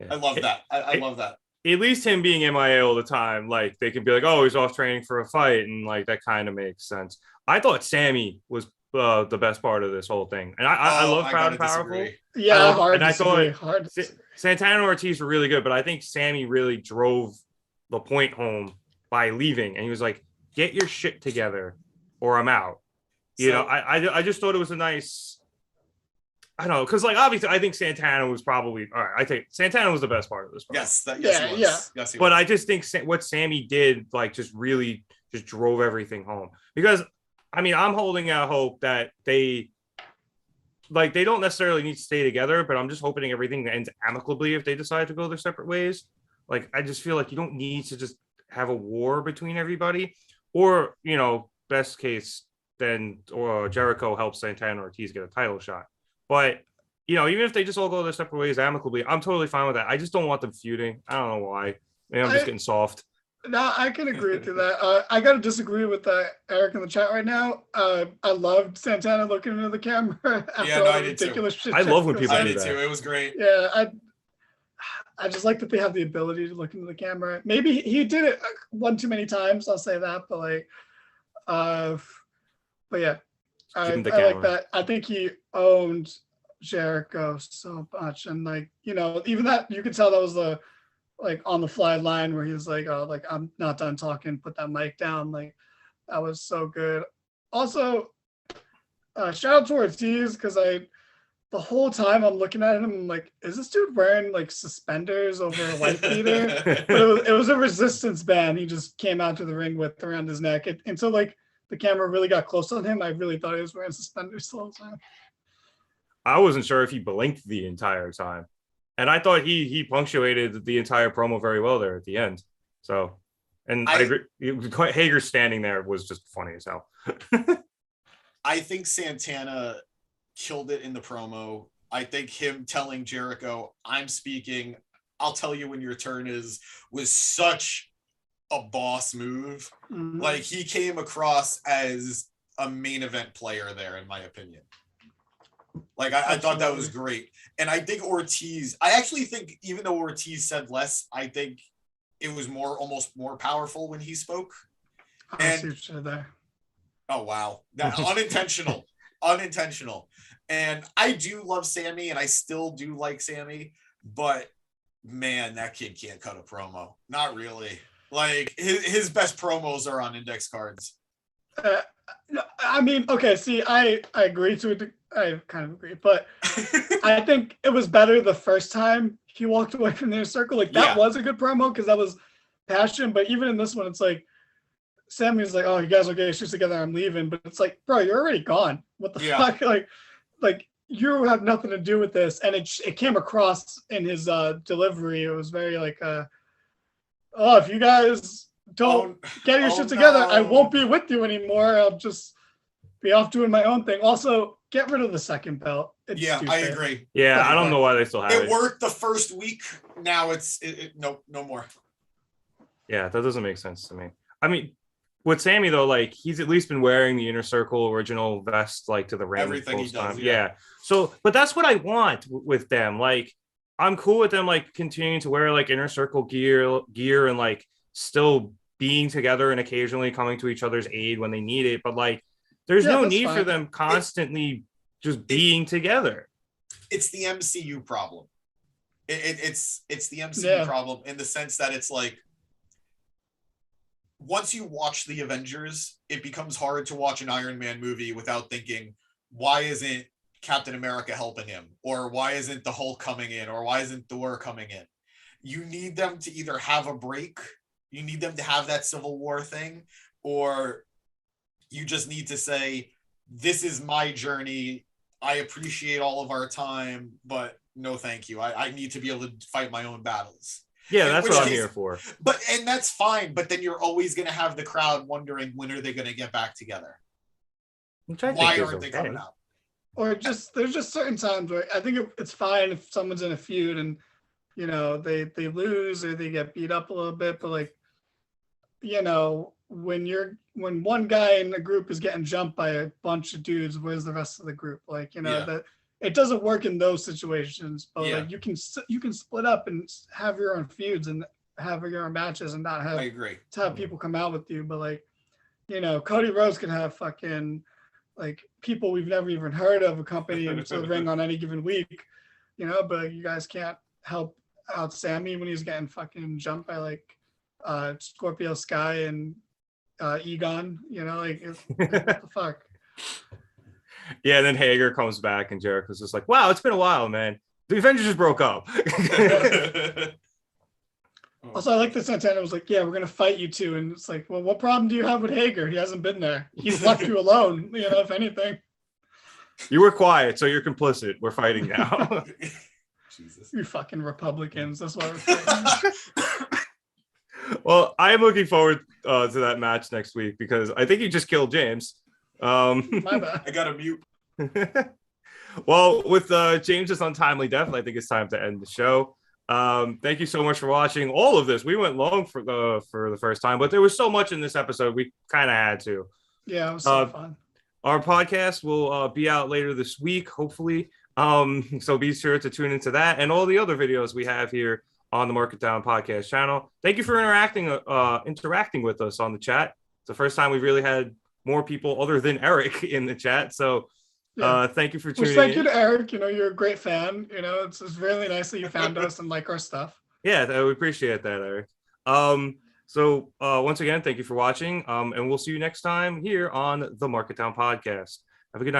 B: Yeah. I love that. I love that.
A: At least him being MIA all the time, like they could be like, oh, he's off training for a fight. And like that kind of makes sense. I thought Sammy was the best part of this whole thing. And I love Proud and Powerful.
C: Disagree. Yeah,
A: I thought Santana and Ortiz were really good, but I think Sammy really drove the point home by leaving. And he was like, get your shit together or I'm out. I just thought it was a nice, I don't know, because like obviously I think Santana was probably, all right, I think Santana was the best part of this.
B: Yes, he was.
C: Yeah.
B: Yes, he
A: but
B: was.
A: I just think what Sammy did, like just really just drove everything home. Because I mean, I'm holding out hope that they don't necessarily need to stay together, but I'm just hoping everything ends amicably if they decide to go their separate ways. Like, I just feel like you don't need to just have a war between everybody, or, best case, then Jericho helps Santana and Ortiz get a title shot. But, even if they just all go their separate ways amicably, I'm totally fine with that. I just don't want them feuding. I don't know why. Maybe I'm just getting soft.
C: No, I can agree with that. I got to disagree with Eric in the chat right now. I loved Santana looking into the camera after all the ridiculous shit.
A: I love when people do that.
B: Too. It was great.
C: Yeah, I just like that they have the ability to look into the camera. Maybe he did it one too many times. I'll say that, but yeah, I like that. I think he owned Jericho so much, and even that you could tell that was the on the fly line where he was like, oh, like I'm not done talking, put that mic down. Like that was so good. Also, shout out to Ortiz because the whole time I'm looking at him, I'm like, is this dude wearing like suspenders over a white beater? But it was a resistance band he just came out to the ring with around his neck. Until like the camera really got close on him, I really thought he was wearing suspenders the whole time.
A: I wasn't sure if he blinked the entire time. And I thought he punctuated the entire promo very well there at the end. So, and I agree. Hager standing there was just funny as hell.
B: I think Santana killed it in the promo. I think him telling Jericho, I'm speaking, I'll tell you when your turn is, was such a boss move.
C: Mhm.
B: Like, he came across as a main event player there, in my opinion. Like, I thought that was great. And I think Ortiz, I actually think, even though Ortiz said less, I think it was almost more powerful when he spoke.
C: I see what you did there.
B: Oh, wow. That unintentional. And I do love Sammy, and I still do like Sammy, but man, that kid can't cut a promo. Not really. Like, his best promos are on index cards.
C: I mean, okay, see, I agree to it. I kind of agree, but I think it was better the first time he walked away from the inner circle. Like, that was a good promo because that was passion. But even in this one, it's like, Sammy's like, oh, you guys will get your shit together, I'm leaving. But it's like, bro, you're already gone. What the fuck? Like you have nothing to do with this. And it came across in his delivery. It was very like, oh, if you guys don't get your shit together, I won't be with you anymore. I'll just be off doing my own thing. Also, get rid of the second belt. It's stupid.
B: I agree.
A: Yeah, I don't know why they still have it.
B: It worked the first week. Now it's no more.
A: Yeah, that doesn't make sense to me. I mean, with Sammy though, like, he's at least been wearing the Inner Circle original vest, like, to the ring.
B: Everything he does.
A: Yeah. So, but that's what I want with them. Like, I'm cool with them, like, continuing to wear, like, Inner Circle gear and, like, still being together and occasionally coming to each other's aid when they need it. But, like, there's no need for them constantly just being together.
B: It's the MCU problem. It's the MCU problem in the sense that it's like, once you watch the Avengers, it becomes hard to watch an Iron Man movie without thinking, why isn't Captain America helping him? Or why isn't the Hulk coming in? Or why isn't Thor coming in? You need them to either have a break, you need them to have that Civil War thing, or you just need to say, this is my journey. I appreciate all of our time, but no thank you. I need to be able to fight my own battles.
A: Yeah, that's what I'm here for.
B: And that's fine, but then you're always going to have the crowd wondering, when are they going to get back together? Why aren't they coming out?
C: Or just, there's just certain times where I think it's fine if someone's in a feud and, you know, they lose or they get beat up a little bit, but, like, you know, when one guy in the group is getting jumped by a bunch of dudes, where's the rest of the group? Like, you know, that it doesn't work in those situations, but like you can split up and have your own feuds and have your own matches and not have to have people come out with you. But, like, you know, Cody Rhodes can have fucking, like, people we've never even heard of accompany him to the ring on any given week, you know, but you guys can't help out Sammy when he's getting fucking jumped by, like, Scorpio Sky and Egon, you know, like, what the fuck.
A: Yeah, and then Hager comes back and Jericho's just like, wow, it's been a while, man. The Avengers just broke up.
C: Also, I like that Santana was like, yeah, we're going to fight you two. And it's like, well, what problem do you have with Hager? He hasn't been there. He's left you alone, you know, if anything.
A: You were quiet, so you're complicit. We're fighting now.
B: Jesus.
C: You fucking Republicans. That's why we're fighting.
A: Well, I am looking forward to that match next week because I think you just killed James.
C: My bad.
B: I got to mute.
A: Well, with James's untimely death, I think it's time to end the show. Thank you so much for watching all of this. We went long for the first time, but there was so much in this episode we kind of had to.
C: Yeah, it was so fun.
A: Our podcast will be out later this week, hopefully. So be sure to tune into that and all the other videos we have here on the Mark It Down podcast channel. Thank you for interacting with us on the chat. It's the first time we've really had more people other than Eric in the chat. So thank you for tuning in.
C: Thank you to Eric. You know, you're a great fan. You know, it's really nice that you found us and like our stuff.
A: Yeah, we appreciate that, Eric. So once again, thank you for watching. And we'll see you next time here on the Mark It Down podcast. Have a good night.